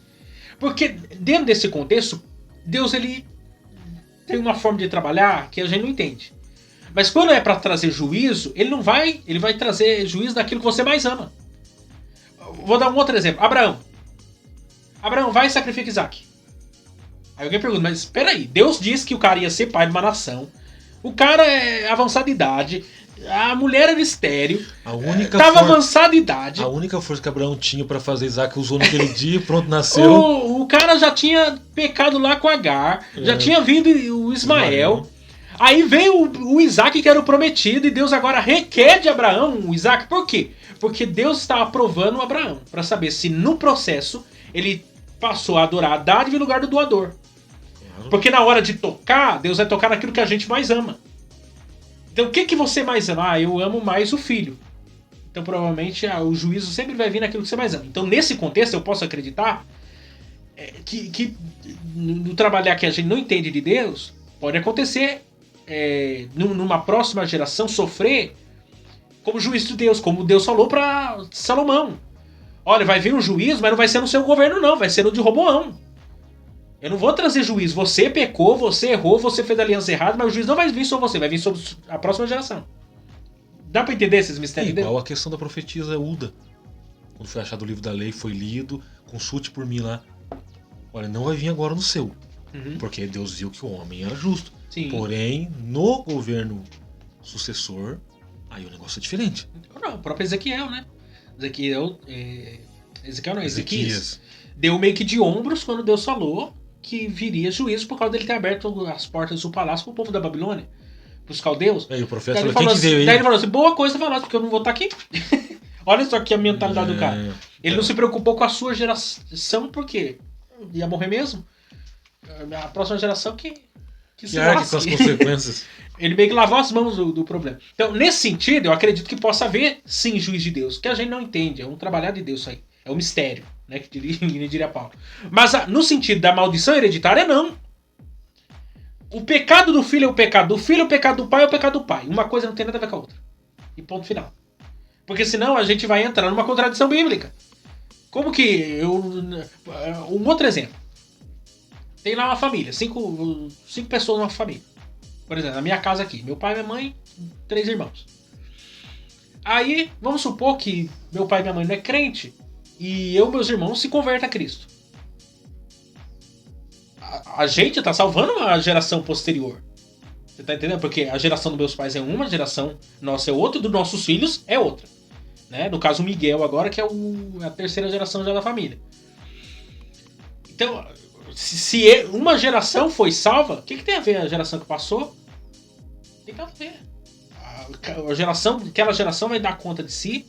Porque dentro desse contexto, Deus ele tem uma forma de trabalhar que a gente não entende. Mas quando é para trazer juízo, ele vai trazer juízo daquilo que você mais ama. Vou dar um outro exemplo. Abraão, vai e sacrifica Isaac. Aí alguém pergunta, mas espera aí, Deus disse que o cara ia ser pai de uma nação. O cara é avançado de idade. A mulher era estéril, tava avançada de idade. A única força que Abraão tinha para fazer Isaac usou naquele dia e pronto, nasceu. O cara já tinha pecado lá com Agar, já tinha vindo o Ismael. Aí veio o Isaac que era o prometido, e Deus agora requer de Abraão o Isaac. Por quê? Porque Deus está aprovando o Abraão, para saber se no processo ele passou a adorar a dádiva em lugar do doador. Porque na hora de tocar, Deus vai tocar naquilo que a gente mais ama. Então o que você mais ama? Eu amo mais o filho. Então provavelmente o juízo sempre vai vir naquilo que você mais ama. Então nesse contexto eu posso acreditar que no trabalhar que a gente não entende de Deus, pode acontecer numa próxima geração sofrer como juiz de Deus, como Deus falou para Salomão. Olha, vai vir um juízo, mas não vai ser no seu governo não, vai ser no de Roboão. Eu não vou trazer juízo. Você pecou, você errou, você fez a aliança errada, mas o juízo não vai vir sobre você, vai vir sobre a próxima geração. Dá pra entender esses mistérios de Deus? Igual a questão da profetisa Uda. Quando foi achado o livro da lei, foi lido, consulte por mim lá. Olha, não vai vir agora no seu. Porque Deus viu que o homem era justo. Sim. Porém, no governo sucessor, aí o negócio é diferente. Não, o próprio Ezequiel, né? Ezequiel não, Ezequias. Deu meio que de ombros quando Deus falou que viria juízo por causa dele ter aberto as portas do palácio pro povo da Babilônia, pros caldeus. Aí o profeta falou, quem que veio aí? Daí ele falou assim, boa coisa falasse, porque eu não vou estar aqui. Olha só aqui a mentalidade do cara. Ele não se preocupou com a sua geração, porque ia morrer mesmo. A próxima geração que se arque com as consequências. Ele meio que lavou as mãos do problema. Então, nesse sentido, eu acredito que possa haver, sim, juiz de Deus. Que a gente não entende. É um trabalhar de Deus isso aí. É um mistério, né? Que diria Paulo. Mas no sentido da maldição hereditária, não. O pecado do filho é o pecado do filho, o pecado do pai é o pecado do pai. Uma coisa não tem nada a ver com a outra. E ponto final. Porque senão a gente vai entrar numa contradição bíblica. Como que um outro exemplo. Tem lá uma família, cinco pessoas numa família. Por exemplo, na minha casa aqui, meu pai, minha mãe, 3 irmãos. Aí, vamos supor que meu pai e minha mãe não é crente e eu e meus irmãos se convertem a Cristo. A gente tá salvando a geração posterior. Você tá entendendo? Porque a geração dos meus pais é uma, a geração nossa é outra, dos nossos filhos é outra. Né? No caso, o Miguel agora, que é a terceira geração já da família. Então, se uma geração foi salva, o que tem a ver a geração que passou? Tem nada a ver. Aquela geração vai dar conta de si,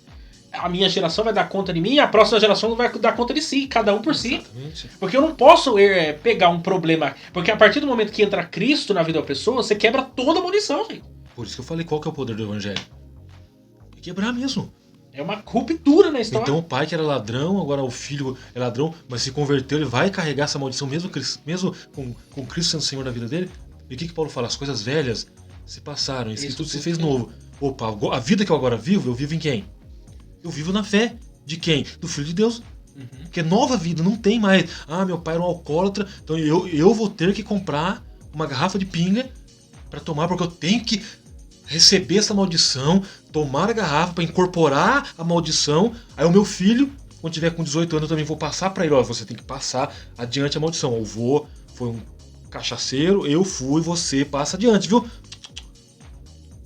a minha geração vai dar conta de mim, e a próxima geração vai dar conta de si, cada um por Exatamente. si. Porque eu não posso pegar um problema. Porque a partir do momento que entra Cristo na vida da pessoa, você quebra toda a munição, gente. Por isso que eu falei, qual que é o poder do evangelho? É quebrar mesmo. É uma ruptura na história. Então o pai que era ladrão, agora o filho é ladrão, mas se converteu, ele vai carregar essa maldição mesmo com Cristo sendo o Senhor da vida dele. E o que Paulo fala? As coisas velhas se passaram, isso tudo se fez novo. Opa, a vida que eu agora vivo, eu vivo em quem? Eu vivo na fé. De quem? Do Filho de Deus. Porque é nova vida, não tem mais. Ah, meu pai era um alcoólatra, então eu vou ter que comprar uma garrafa de pinga para tomar, porque eu tenho que receber essa maldição, tomar a garrafa para incorporar a maldição. Aí o meu filho, quando tiver com 18 anos, eu também vou passar para ele, ó, você tem que passar adiante a maldição. O vô foi um cachaceiro, eu fui, você passa adiante, viu?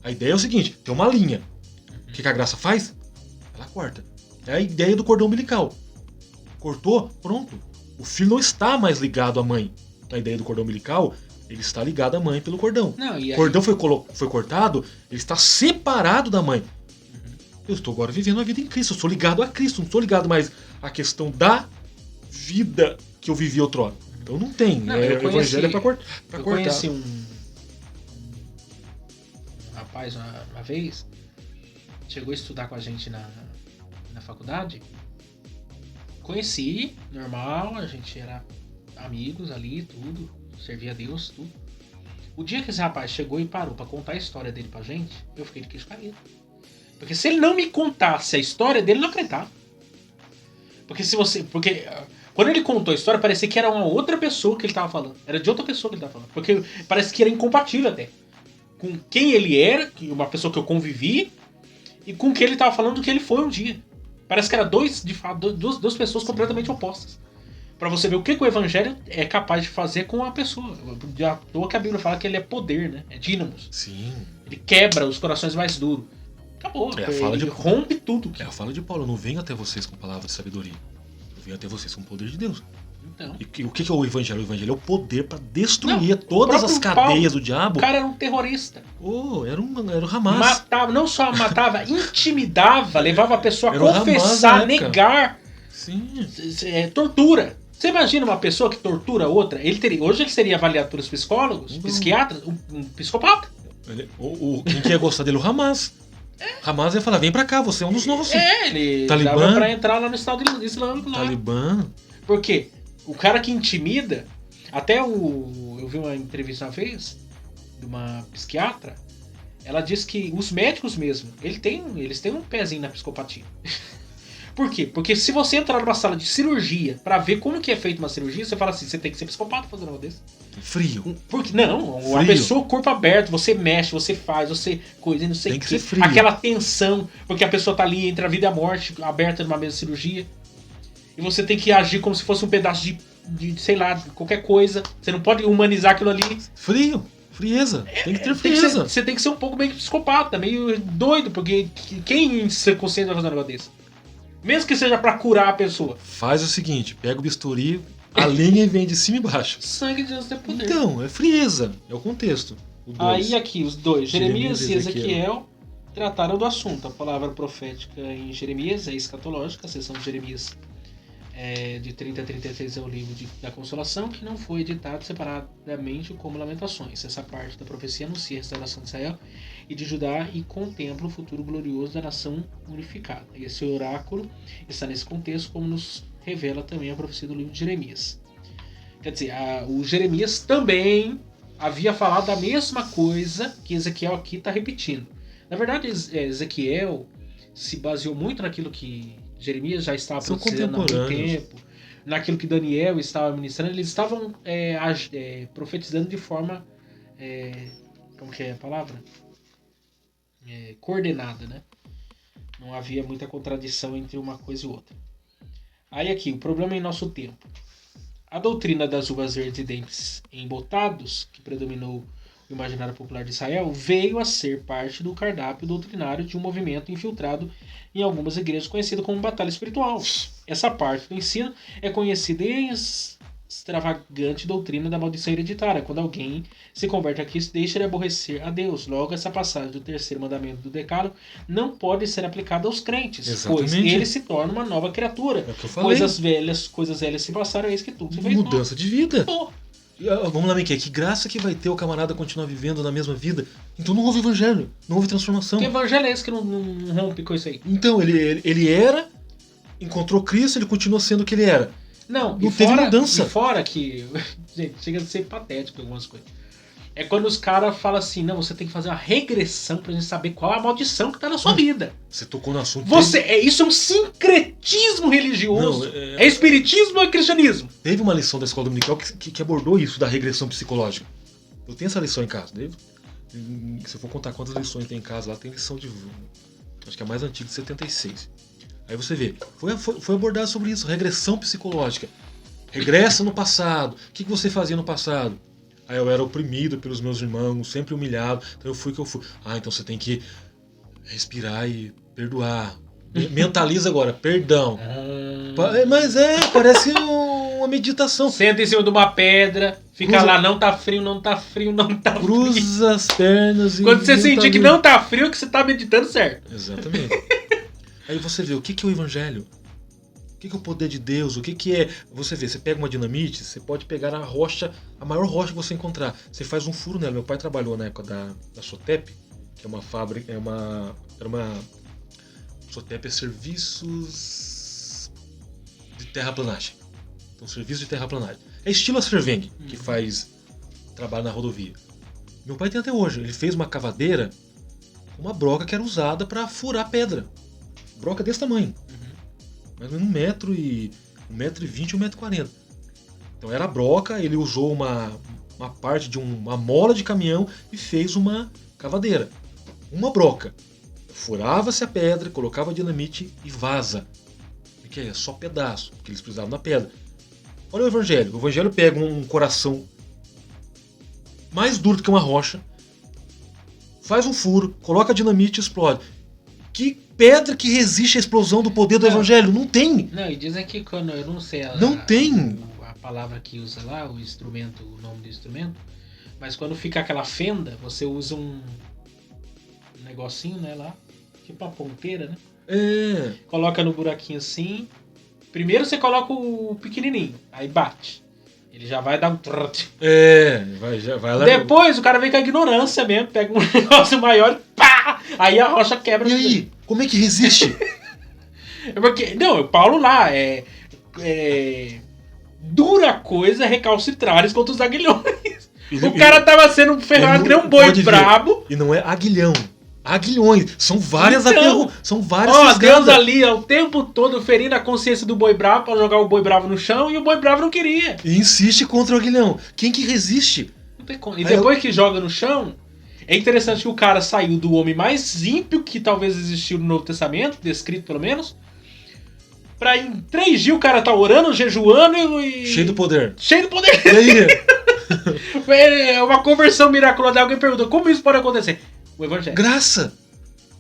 A ideia é o seguinte, tem uma linha. O que a graça faz? Ela corta. É a ideia do cordão umbilical. Cortou, pronto. O filho não está mais ligado à mãe. Na ideia do cordão umbilical, ele está ligado à mãe pelo cordão. Não, e aí... O cordão foi cortado, ele está separado da mãe. Eu estou agora vivendo a vida em Cristo, eu sou ligado a Cristo, não estou ligado mais à questão da vida que eu vivi outrora. Então não tem, o evangelho é para cortar. Eu conheci um rapaz uma vez, chegou a estudar com a gente na faculdade. Conheci, normal, a gente era amigos ali, tudo, servia a Deus, tudo. O dia que esse rapaz chegou e parou pra contar a história dele pra gente, eu fiquei de queixo caído. Porque se ele não me contasse a história dele, eu não acreditava. Porque quando ele contou a história, parecia que era uma outra pessoa que ele tava falando. Era de outra pessoa que ele tava falando. Porque parece que era incompatível até. Com quem ele era, uma pessoa que eu convivi, e com quem ele tava falando do que ele foi um dia. Parece que era duas pessoas completamente opostas. Pra você ver o que o evangelho é capaz de fazer com a pessoa. À toa que a Bíblia fala que ele é poder, né? É dínamos. Sim. Ele quebra os corações mais duros. Acabou. Ele rompe tudo. É a fala de Paulo. Eu não venho até vocês com palavras de sabedoria. Eu venho até vocês com o poder de Deus. Então. E o que é o evangelho? O evangelho é o poder para destruir todas as cadeias do diabo. O cara era um terrorista. Era o Hamas. Matava, não só matava, intimidava, levava a pessoa a confessar, negar. Sim. Tortura. Você imagina uma pessoa que tortura outra? Hoje ele seria avaliado pelos psicólogos, psiquiatras, um psicopata. Quem que ia gostar dele? O Hamas. Hamas ia falar, vem pra cá, você é um dos nossos. Ele Talibã. dava pra entrar lá no Estado Islâmico. Lá. Talibã. Por quê? O cara que intimida, eu vi uma entrevista uma vez de uma psiquiatra, ela disse que os médicos mesmo, eles têm um pezinho na psicopatia. Por quê? Porque se você entrar numa sala de cirurgia pra ver como que é feita uma cirurgia, você fala assim, você tem que ser psicopata fazendo uma desse. Frio. Porque, não, Frio. a pessoa, corpo aberto, você mexe, você faz, você coisa, não sei o Tem que que. ser frio. Aquela tensão, porque a pessoa tá ali entre a vida e a morte, aberta numa mesa de cirurgia. E você tem que agir como se fosse um pedaço de sei lá, de qualquer coisa. Você não pode humanizar aquilo ali. Frio. Frieza. Tem que ter frieza. Você tem que ser um pouco meio psicopata, meio doido, porque quem se concentra fazer um negócio desse? Mesmo que seja pra curar a pessoa. Faz o seguinte, pega o bisturi, alinha e vem de cima e baixo. Sangue de Deus tem poder. Então, é frieza. É o contexto. O dois. Aí aqui, os dois, Jeremias e Ezequiel. Ezequiel, trataram do assunto. A palavra profética em Jeremias é escatológica, a seção de Jeremias de 30 a 33 é o livro da Consolação, que não foi editado separadamente como Lamentações. Essa parte da profecia anuncia a restauração de Israel e de Judá e contempla o futuro glorioso da nação unificada. E esse oráculo está nesse contexto, como nos revela também a profecia do livro de Jeremias. Quer dizer, o Jeremias também havia falado a mesma coisa que Ezequiel aqui está repetindo. Na verdade, Ezequiel se baseou muito naquilo que Jeremias já estava profetizando há muito tempo, naquilo que Daniel estava ministrando. Eles estavam profetizando de forma, como que é a palavra? Coordenada, né? Não havia muita contradição entre uma coisa e outra. Aí aqui, o problema em nosso tempo. A doutrina das uvas verdes e dentes embotados, que predominou o imaginário popular de Israel, veio a ser parte do cardápio doutrinário de um movimento infiltrado em algumas igrejas conhecido como batalha espiritual. Essa parte do ensino é conhecida em extravagante doutrina da maldição hereditária, quando alguém se converte a Cristo deixa de aborrecer a Deus. Logo, essa passagem do terceiro mandamento do Decálogo não pode ser aplicada aos crentes, Exatamente. pois ele se torna uma nova criatura. É o que eu falei. Coisas velhas se passaram, eis que tudo se fez novo. Mudança de vida. Pô, Vamos lá, Miquel. Que graça que vai ter o camarada continuar vivendo na mesma vida. Então não houve evangelho, não houve transformação. que evangelho é esse que não rompe com isso aí? Então, ele era, encontrou Cristo, ele continuou sendo o que ele era. Não, Não teve mudança. E fora que, gente, chega a ser patético algumas coisas. É quando os caras falam assim, não, você tem que fazer uma regressão pra gente saber qual é a maldição que tá na sua vida. Você tocou no assunto. Isso é um sincretismo religioso. Não, é espiritismo ou é cristianismo? Teve uma lição da escola dominical que abordou isso da regressão psicológica. Eu tenho essa lição em casa, David. Se eu for contar quantas lições tem em casa lá, tem lição de... Acho que é a mais antiga, de 76. Aí você vê, foi abordado sobre isso, regressão psicológica. Regressa no passado. O que você fazia no passado? Aí eu era oprimido pelos meus irmãos, sempre humilhado, então eu fui o que eu fui. Então você tem que respirar e perdoar. Mentaliza agora, perdão. Mas parece uma meditação. Senta em cima de uma pedra, fica lá, não tá frio, não tá frio, não tá frio. Cruza as pernas e... Quando você sentir que não tá frio, que você tá meditando certo. Exatamente. Aí você vê o que é o evangelho. O que é o poder de Deus? O que é... Você vê, você pega uma dinamite, você pode pegar a rocha, a maior rocha que você encontrar. Você faz um furo nela. Meu pai trabalhou na época da Sotep, que é uma fábrica, Sotep é serviços de terraplanagem. Então, serviço de terraplanagem. É estilo a Serveng, que faz trabalho na rodovia. Meu pai tem até hoje. Ele fez uma cavadeira com uma broca que era usada para furar pedra. Broca desse tamanho. Mais ou menos 1,20 m, 1,40 m. Então era a broca, ele usou uma parte de uma mola de caminhão e fez uma cavadeira. Uma broca. Furava-se a pedra, colocava dinamite e vaza. Porque é só pedaço, porque eles precisavam da pedra. Olha o evangelho. O evangelho pega um coração mais duro do que uma rocha, faz um furo, coloca dinamite e explode. Que pedra que resiste à explosão do poder do evangelho? Não tem. Não, e dizem que quando, eu não sei a palavra que usa lá, o instrumento, o nome do instrumento, mas quando fica aquela fenda, você usa um negocinho, né, lá, tipo uma ponteira, né? Coloca no buraquinho assim. Primeiro você coloca o pequenininho, aí bate. Ele já vai dar um... vai lá. Depois o cara vem com a ignorância mesmo, pega um negócio maior e pá! Aí a rocha quebra. E aí? Como é que resiste? Porque, não, o Paulo lá dura coisa recalcitrares contra os aguilhões. O cara tava sendo ferrado que nem um boi brabo. E não é aguilhão. Aguilhões. São várias são várias fisgadas. Deus ali o tempo todo ferindo a consciência do boi bravo pra jogar o boi bravo no chão e o boi bravo não queria. E insiste contra o aguilhão. Quem que resiste? E depois que joga no chão, é interessante que o cara saiu do homem mais ímpio que talvez existiu no Novo Testamento, descrito pelo menos, pra em 3 dias o cara tá orando, jejuando e... Cheio do poder. Cheio do poder. E aí? É uma conversão miraculosa. Alguém pergunta, como isso pode acontecer? O evangelho. Graça.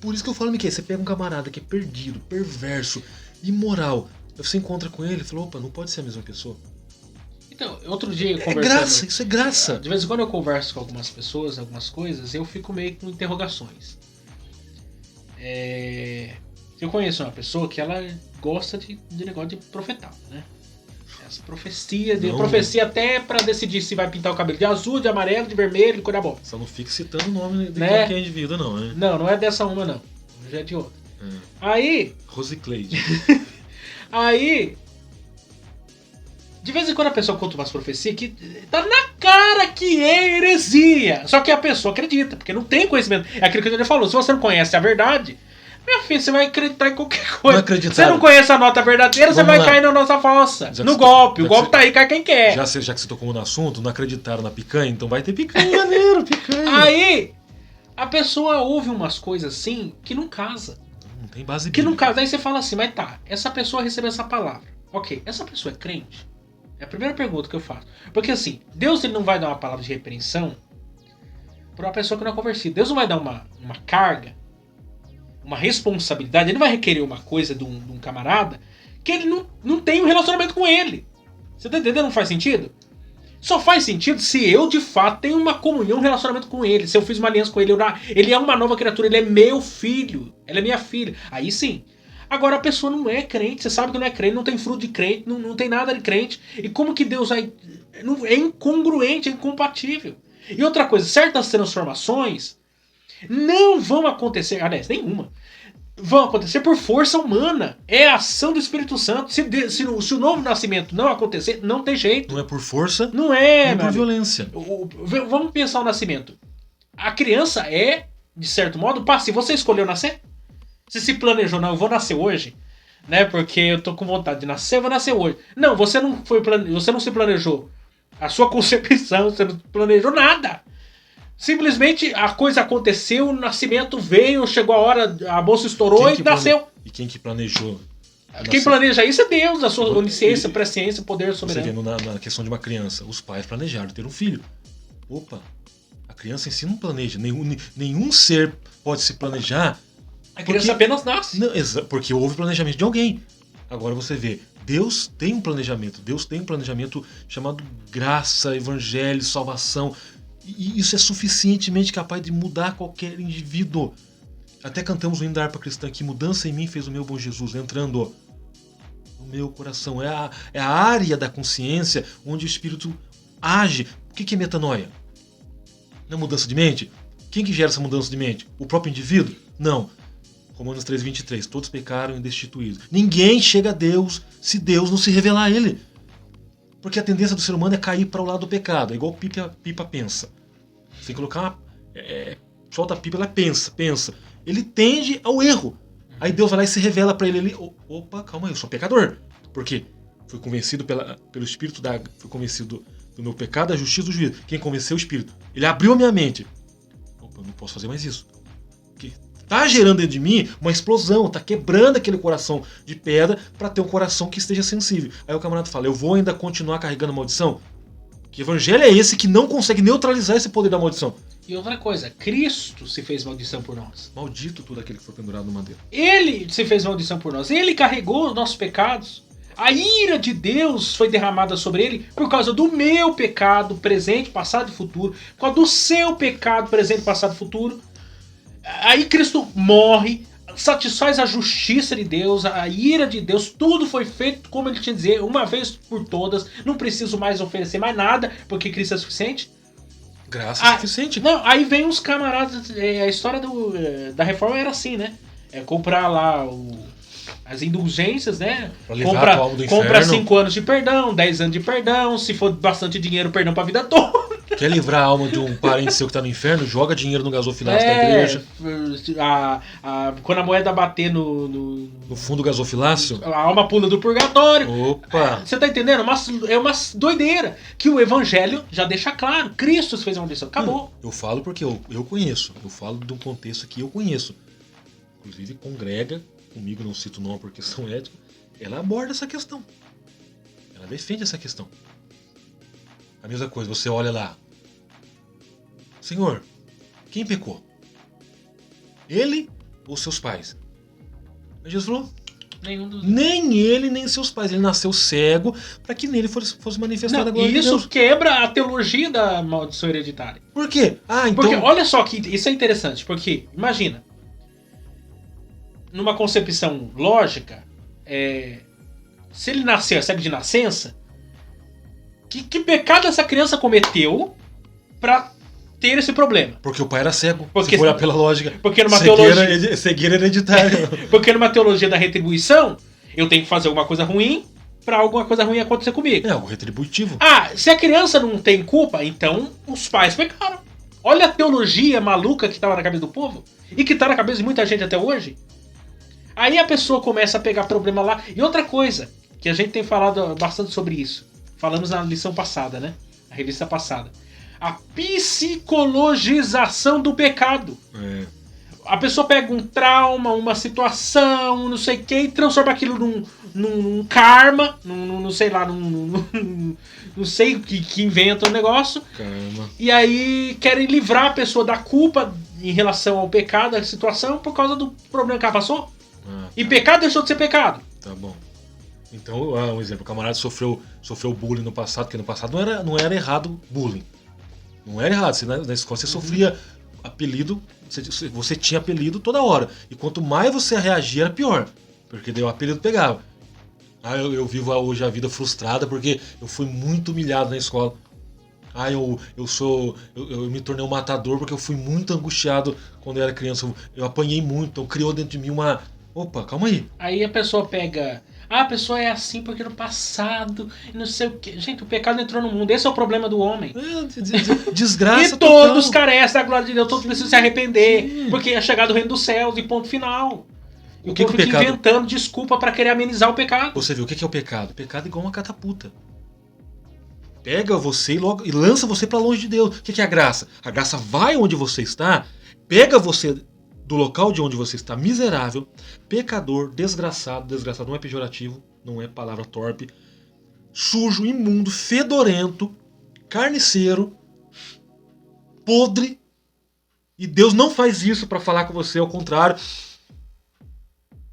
Por isso que eu falo, Miquel, você pega um camarada que é perdido, perverso, imoral, aí você encontra com ele e fala, opa, não pode ser a mesma pessoa. Então, outro dia eu conversando... É graça, isso é graça. De vez em quando eu converso com algumas pessoas, algumas coisas, eu fico meio com interrogações. Eu conheço uma pessoa que ela gosta de negócio de profetal, né? Essa profecia, profecia até pra decidir se vai pintar o cabelo de azul, de amarelo, de vermelho, de cor da bola. Só não fique citando o nome de qualquer indivíduo, não, né? Não é dessa uma, não. Já é de outra. Aí... Rosicleide. Aí... De vez em quando a pessoa conta umas profecias que tá na cara que é heresia. Só que a pessoa acredita, porque não tem conhecimento. É aquilo que a gente falou, se você não conhece a verdade... Meu filho, você vai acreditar em qualquer coisa. Você não conhece a nota verdadeira, você vai cair na nota falsa. No golpe. O golpe tá aí, cai quem quer. Já que você tocou no assunto, não acreditaram na picanha, então vai ter picanha, maneiro, picanha. Aí, a pessoa ouve umas coisas assim que não casa. Não tem base que não casa. Aí você fala assim, mas tá, essa pessoa recebeu essa palavra. Ok, essa pessoa é crente? É a primeira pergunta que eu faço. Porque assim, Deus ele não vai dar uma palavra de repreensão para uma pessoa que não é convertida. Deus não vai dar uma carga, uma responsabilidade, ele não vai requerer uma coisa de um camarada que ele não tem um relacionamento com ele. Você tá entendendo? Não faz sentido? Só faz sentido se eu, de fato, tenho uma comunhão, um relacionamento com ele. Se eu fiz uma aliança com ele, ele é uma nova criatura, ele é meu filho, ela é minha filha. Aí sim. Agora a pessoa não é crente, você sabe que não é crente, não tem fruto de crente, não tem nada de crente. E como que Deus vai... É incongruente, é incompatível. E outra coisa, certas transformações não vão acontecer, aliás, nenhuma, vão acontecer por força humana. É a ação do Espírito Santo. Se o novo nascimento não acontecer, não tem jeito. Não é por força, não é por violência. Vamos pensar o nascimento. A criança é, de certo modo, passiva. Você escolheu nascer? Você se planejou, não, eu vou nascer hoje, né? Porque eu tô com vontade de nascer, eu vou nascer hoje. Não, você não se planejou. A sua concepção, você não planejou nada. Simplesmente a coisa aconteceu, o nascimento veio, chegou a hora, a bolsa estourou e nasceu. E quem que planejou? Quem planeja isso é Deus, a sua onisciência, presciência, poder soberano. Você vê na questão de uma criança, os pais planejaram ter um filho. Opa, a criança em si não planeja, nenhum ser pode se planejar. A criança apenas nasce. Não, porque houve planejamento de alguém. Agora você vê, Deus tem um planejamento chamado graça, evangelho, salvação. E isso é suficientemente capaz de mudar qualquer indivíduo. Até cantamos o hino da harpa cristã aqui, mudança em mim fez o meu bom Jesus, entrando no meu coração. É a área da consciência onde o Espírito age. O que é metanoia? Não é mudança de mente? Quem que gera essa mudança de mente? O próprio indivíduo? Não. Romanos 3,23, todos pecaram e destituídos. Ninguém chega a Deus se Deus não se revelar a Ele. Porque a tendência do ser humano é cair para o lado do pecado. É igual pipa pensa. Você tem que colocar solta a pipa, ela pensa. Ele tende ao erro. Aí Deus vai lá e se revela para ele. Opa, calma aí, eu sou pecador. Por quê? Fui convencido pelo Espírito fui convencido do meu pecado, da justiça e do juízo. Quem convenceu é o Espírito. Ele abriu a minha mente. Opa, eu não posso fazer mais isso. Porque tá gerando dentro de mim uma explosão, tá quebrando aquele coração de pedra para ter um coração que esteja sensível. Aí o camarada fala, eu vou ainda continuar carregando a maldição? Que evangelho é esse que não consegue neutralizar esse poder da maldição? E outra coisa, Cristo se fez maldição por nós. Maldito todo aquele que foi pendurado no madeiro. Ele se fez maldição por nós. Ele carregou os nossos pecados. A ira de Deus foi derramada sobre ele por causa do meu pecado, presente, passado e futuro. Por causa do seu pecado, presente, passado e futuro. Aí Cristo morre, satisfaz a justiça de Deus, a ira de Deus, tudo foi feito, como ele tinha a dizer, uma vez por todas, não preciso mais oferecer mais nada, porque Cristo é suficiente. Graça é suficiente. Não, aí vem os camaradas, a história da reforma era assim, né? É comprar lá as indulgências, né? Pra livrar a tua alma do Compra inferno. 5 anos de perdão, 10 anos de perdão, se for bastante dinheiro, perdão pra vida toda. Quer livrar a alma de um parente seu que tá no inferno? Joga dinheiro no gasofilaço da igreja. Quando a moeda bater No fundo do gasofilácio. a alma pula do purgatório. Opa! Você tá entendendo? É uma doideira que o evangelho já deixa claro. Cristo fez uma lição. Acabou. Eu falo porque eu conheço. Eu falo de um contexto que eu conheço. Inclusive, congrega comigo, não cito o nome por questão ética. Ela aborda essa questão. Ela defende essa questão. A mesma coisa, você olha lá. Senhor, quem pecou? Ele ou seus pais? Aí Jesus falou, Nenhum dos nem ele, nem seus pais. Ele nasceu cego para que nele fosse manifestada a glória E de isso Deus. quebra a teologia da maldição hereditária. Por quê? Ah, então... Porque olha só que isso é interessante, porque imagina, numa concepção lógica, se ele nasceu cego de nascença, que pecado essa criança cometeu pra ter esse problema? Porque o pai era cego, Porque- se for olhar pela lógica. Porque numa teologia, Cegueira hereditária. porque numa teologia da retribuição, eu tenho que fazer alguma coisa ruim pra alguma coisa ruim acontecer comigo. É algo retributivo. Ah, se a criança não tem culpa, então os pais pecaram. Olha a teologia maluca que estava na cabeça do povo e que tá na cabeça de muita gente até hoje. Aí a pessoa começa a pegar problema lá. E outra coisa, que a gente tem falado bastante sobre isso. Falamos na lição passada, né? A revista passada. A psicologização do pecado. É. A pessoa pega um trauma, uma situação, não sei o que, e transforma aquilo num karma, não sei lá, não sei o que inventa o negócio. Caramba. E aí querem livrar a pessoa da culpa em relação ao pecado, à situação, por causa do problema que ela passou. Ah, E pecado deixou de ser pecado. tá bom. Então, um exemplo, o camarada sofreu bullying no passado, porque no passado não era errado bullying. Não era errado. Na escola você sofria apelido, você tinha apelido toda hora. E quanto mais você reagia, era pior. Porque daí o apelido pegava. Ah, eu vivo hoje a vida frustrada porque eu fui muito humilhado na escola. Ah, eu me tornei um matador porque eu fui muito angustiado quando eu era criança. Eu apanhei muito, então criou dentro de mim uma... Opa, calma aí. Aí a pessoa pega... Ah, a pessoa é assim porque no passado, não sei o que. Gente, o pecado entrou no mundo. Esse é o problema do homem. Desgraça E todos total. carecem da glória de Deus, todos precisam se arrepender. Sim. Porque é chegado o reino dos céus e ponto final. E O o que povo que o fica pecado- inventando desculpa pra querer amenizar o pecado. Você viu o que é o pecado? O pecado é igual uma catapulta. Pega você e lança você pra longe de Deus. O que é a graça? A graça vai onde você está, pega você do local de onde você está, miserável, pecador, desgraçado não é pejorativo, não é palavra torpe, sujo, imundo, fedorento, carniceiro, podre. E Deus não faz isso pra falar com você, ao contrário.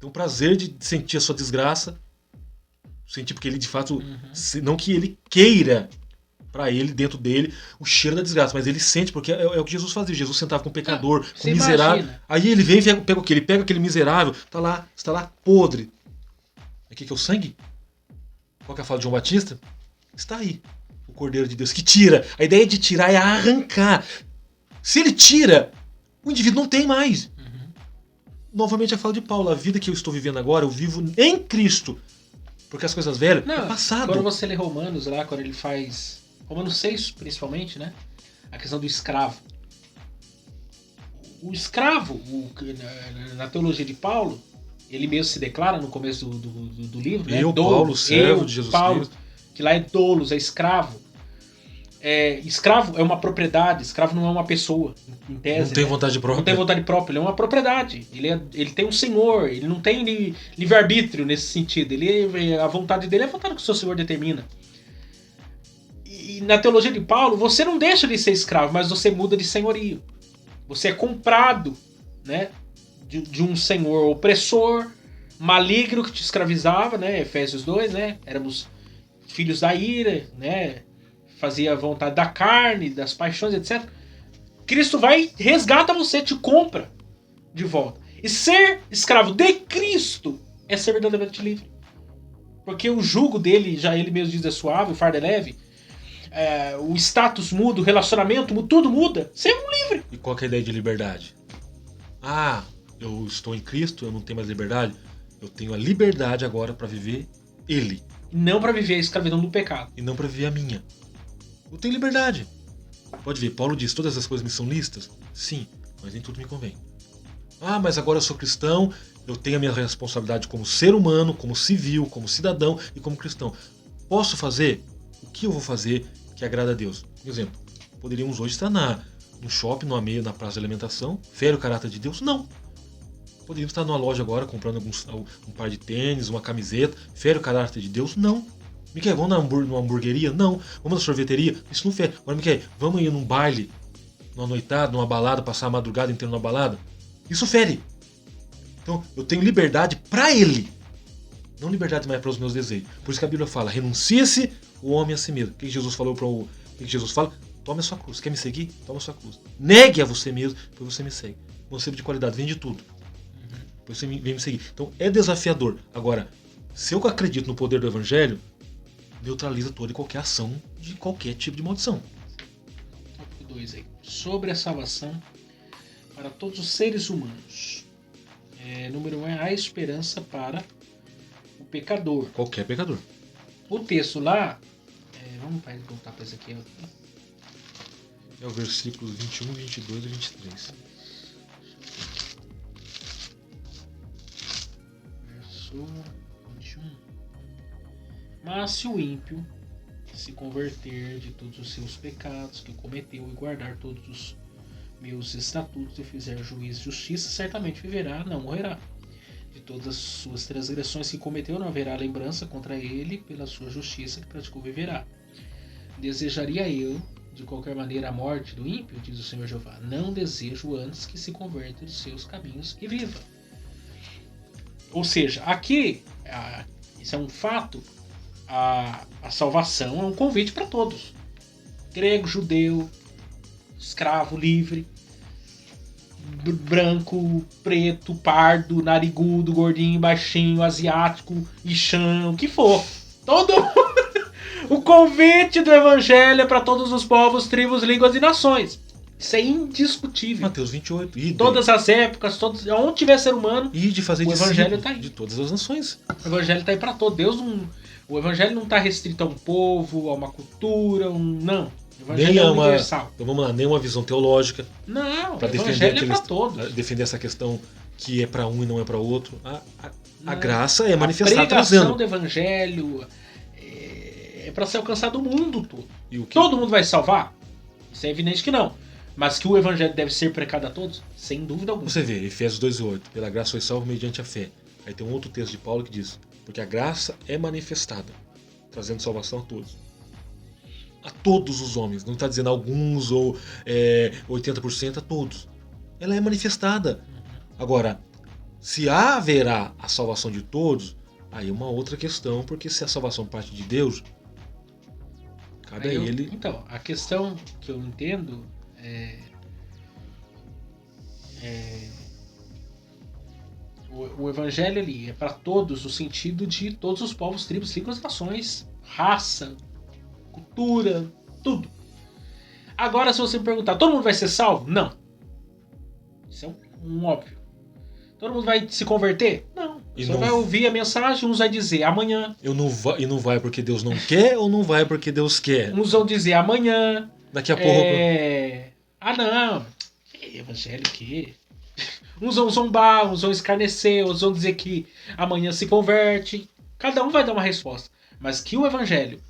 Tem o prazer de sentir a sua desgraça. Sentir porque ele de fato, não que ele queira pra ele, dentro dele, o cheiro da desgraça, mas ele sente, porque é o que Jesus fazia. Jesus sentava com o pecador, com você o miserável. imagina. Aí ele vem e pega o quê? Ele pega aquele miserável, está lá podre. O que é o sangue? Qual que é a fala de João Batista? Está aí, o Cordeiro de Deus, que tira. A ideia de tirar é arrancar. Se ele tira, o indivíduo não tem mais. Novamente a fala de Paulo, a vida que eu estou vivendo agora, eu vivo em Cristo. Porque as coisas velhas é passado. Quando você lê Romanos lá, quando ele faz... Romanos 6, principalmente, né? A questão do escravo. O escravo, na teologia de Paulo, ele mesmo se declara no começo do livro, né? Eu, Paulo, servo de Jesus Cristo. Que lá é doulos, é escravo. Escravo é uma propriedade, escravo não é uma pessoa, em tese. Não tem né? vontade própria. Não tem vontade própria, ele é uma propriedade. Ele tem um senhor, ele não tem livre-arbítrio nesse sentido. A vontade dele é a vontade que o seu senhor determina. E na teologia de Paulo, você não deixa de ser escravo, mas você muda de senhorio. Você é comprado, né, de um senhor opressor, maligno que te escravizava, né? Efésios 2, né? Éramos filhos da ira, né? Fazia a vontade da carne, das paixões, etc. Cristo vai, resgata você, te compra de volta. E ser escravo de Cristo é ser verdadeiramente livre. Porque o jugo dele, já ele mesmo diz, é suave, o fardo é leve. O status muda, o relacionamento muda, tudo muda. Ser um livre. E qual que é a ideia de liberdade? Ah, eu estou em Cristo, eu não tenho mais liberdade. Eu tenho a liberdade agora para viver ele. Não para viver a escravidão do pecado. E não para viver a minha. Eu tenho liberdade. Pode ver, Paulo diz, todas as coisas me são lícitas? Sim, mas nem tudo me convém. Ah, mas agora eu sou cristão, eu tenho a minha responsabilidade como ser humano, como civil, como cidadão e como cristão. Posso fazer o que eu vou fazer que agrada a Deus? Por exemplo, poderíamos hoje estar no shopping, numa meia, na praça de alimentação, fere o caráter de Deus? Não. Poderíamos estar numa loja agora comprando um par de tênis, uma camiseta, fere o caráter de Deus? Não. Miquel, vamos numa hamburgueria? Não. Vamos na sorveteria? Isso não fere. Agora, Miquel, vamos ir num baile, numa noitada, numa balada, passar a madrugada inteira numa balada? Isso fere. Então, eu tenho liberdade para ele. Não liberdade mais para os meus desejos. Por isso que a Bíblia fala, renuncia-se o homem a si mesmo. O que Jesus falou o que Jesus fala? Tome a sua cruz. Quer me seguir? Tome a sua cruz. Negue a você mesmo, depois você me segue. Conselho de qualidade, vende tudo. Depois você vem me seguir. Então, é desafiador. Agora, se eu acredito no poder do Evangelho, neutraliza toda e qualquer ação de qualquer tipo de maldição. Tópico 2 aí. Sobre a salvação para todos os seres humanos. Número 1 é a esperança para o pecador. Qualquer pecador. O texto lá, vamos voltar para esse aqui. É o versículos 21, 22 e 23. Verso 21. Mas se o ímpio se converter de todos os seus pecados que cometeu e guardar todos os meus estatutos e fizer juízo e justiça, certamente viverá, não morrerá. De todas as suas transgressões que cometeu, não haverá lembrança contra ele, pela sua justiça que praticou viverá. Desejaria eu, de qualquer maneira, a morte do ímpio, diz o Senhor Jeová. Não desejo antes que se converta dos seus caminhos e viva. Ou seja, aqui, isso é um fato, a salvação é um convite para todos. Grego, judeu, escravo, livre, branco, preto, pardo, narigudo, gordinho, baixinho, asiático, ixã, o que for. Todo o convite do evangelho é para todos os povos, tribos, línguas e nações. Isso é indiscutível. Mateus 28. Em todas as épocas, onde tiver ser humano, e de fazer o evangelho tá aí. De todas as nações. O evangelho está aí para todos. O evangelho não está restrito a um povo, a uma cultura, não. O evangelho é universal. Então vamos lá, nem uma visão teológica. Não, para o evangelho é para todos. Defender essa questão que é para um e não é para outro. A graça é manifestada trazendo. A pregação trazendo. do evangelho é para ser alcançado o mundo todo. E o que... Todo mundo vai se salvar? Isso é evidente que não. Mas que o evangelho deve ser pregado a todos? Sem dúvida alguma. Você vê, Efésios 2:8, pela graça sois salvo mediante a fé. Aí tem um outro texto de Paulo que diz, porque a graça é manifestada, trazendo salvação a todos. A todos os homens, não está dizendo alguns ou 80%, a todos. Ela é manifestada. Agora, se haverá a salvação de todos, aí é uma outra questão, porque se a salvação parte de Deus, cabe a ele... Então, a questão que eu entendo o evangelho ali é para todos, no sentido de todos os povos, tribos, línguas, nações, raça, cultura, tudo. Agora, se você me perguntar, todo mundo vai ser salvo? Não. Isso é um óbvio. Todo mundo vai se converter? Não. Você vai ouvir a mensagem, uns vai dizer amanhã. E não vai porque Deus não quer ou não vai porque Deus quer? Uns vão dizer amanhã. Daqui a pouco... não. Evangelho o quê? Uns vão zombar, uns vão escarnecer, uns vão dizer que amanhã se converte. Cada um vai dar uma resposta. Mas que o evangelho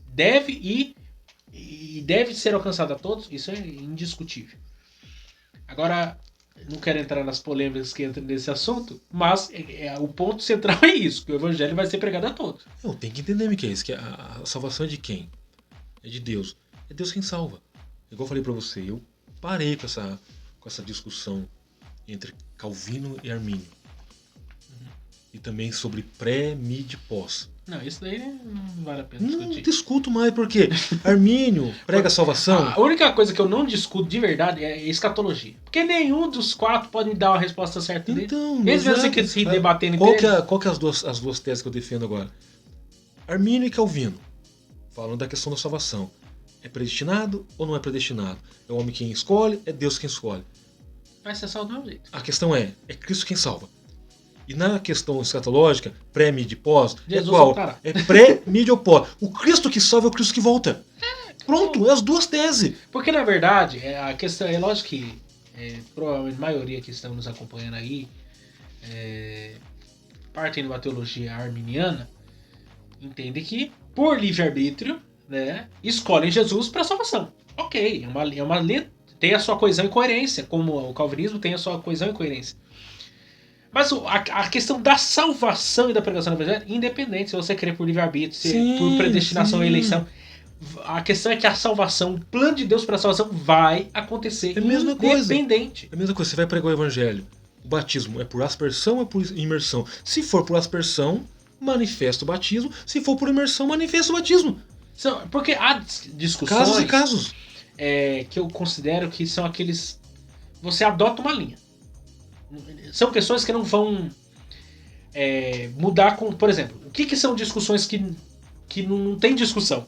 deve ir e deve ser alcançado a todos, isso é indiscutível. Agora, não quero entrar nas polêmicas que entram nesse assunto, mas o ponto central é isso, que o evangelho vai ser pregado a todos. Não, tem que entender, Miquel, que a salvação é de quem? É de Deus. É Deus quem salva. Igual eu falei pra você, eu parei com essa discussão entre Calvino e Armínio. E também sobre pré, mid e pós. Não, isso daí não vale a pena discutir. Não discuto mais, porque Armínio prega a salvação. A única coisa que eu não discuto de verdade é escatologia. Porque nenhum dos quatro pode me dar uma resposta certa dele. Então, eles mesmo que se debatendo entre eles. Qual que é as duas teses que eu defendo agora? Armínio e Calvino, falando da questão da salvação. É predestinado ou não é predestinado? É o homem quem escolhe, é Deus quem escolhe. Vai ser salvo do mesmo jeito. A questão é Cristo quem salva. E na questão escatológica, pré, mídia e pós, Jesus é qual? voltará. É pré, mídia ou pós. O Cristo que salva é o Cristo que volta. Pronto, é as duas teses. Porque na verdade, a questão é lógico que provavelmente a maioria que estão nos acompanhando aí partem de uma teologia arminiana, entende que por livre-arbítrio, né, escolhem Jesus para salvação. Ok, é uma tem a sua coesão e coerência, como o calvinismo tem a sua coesão e coerência. Mas a questão da salvação e da pregação do evangelho, independente se você crê por livre-arbítrio, por predestinação e eleição, a questão é que a salvação, o plano de Deus para a salvação vai acontecer independente. É a mesma coisa, você vai pregar o evangelho. O batismo é por aspersão ou é por imersão? Se for por aspersão, manifesta o batismo. Se for por imersão, manifesta o batismo. Porque há discussões... Casos e casos. Que eu considero que são aqueles... Você adota uma linha. São questões que não vão mudar com... Por exemplo, o que são discussões que não tem discussão?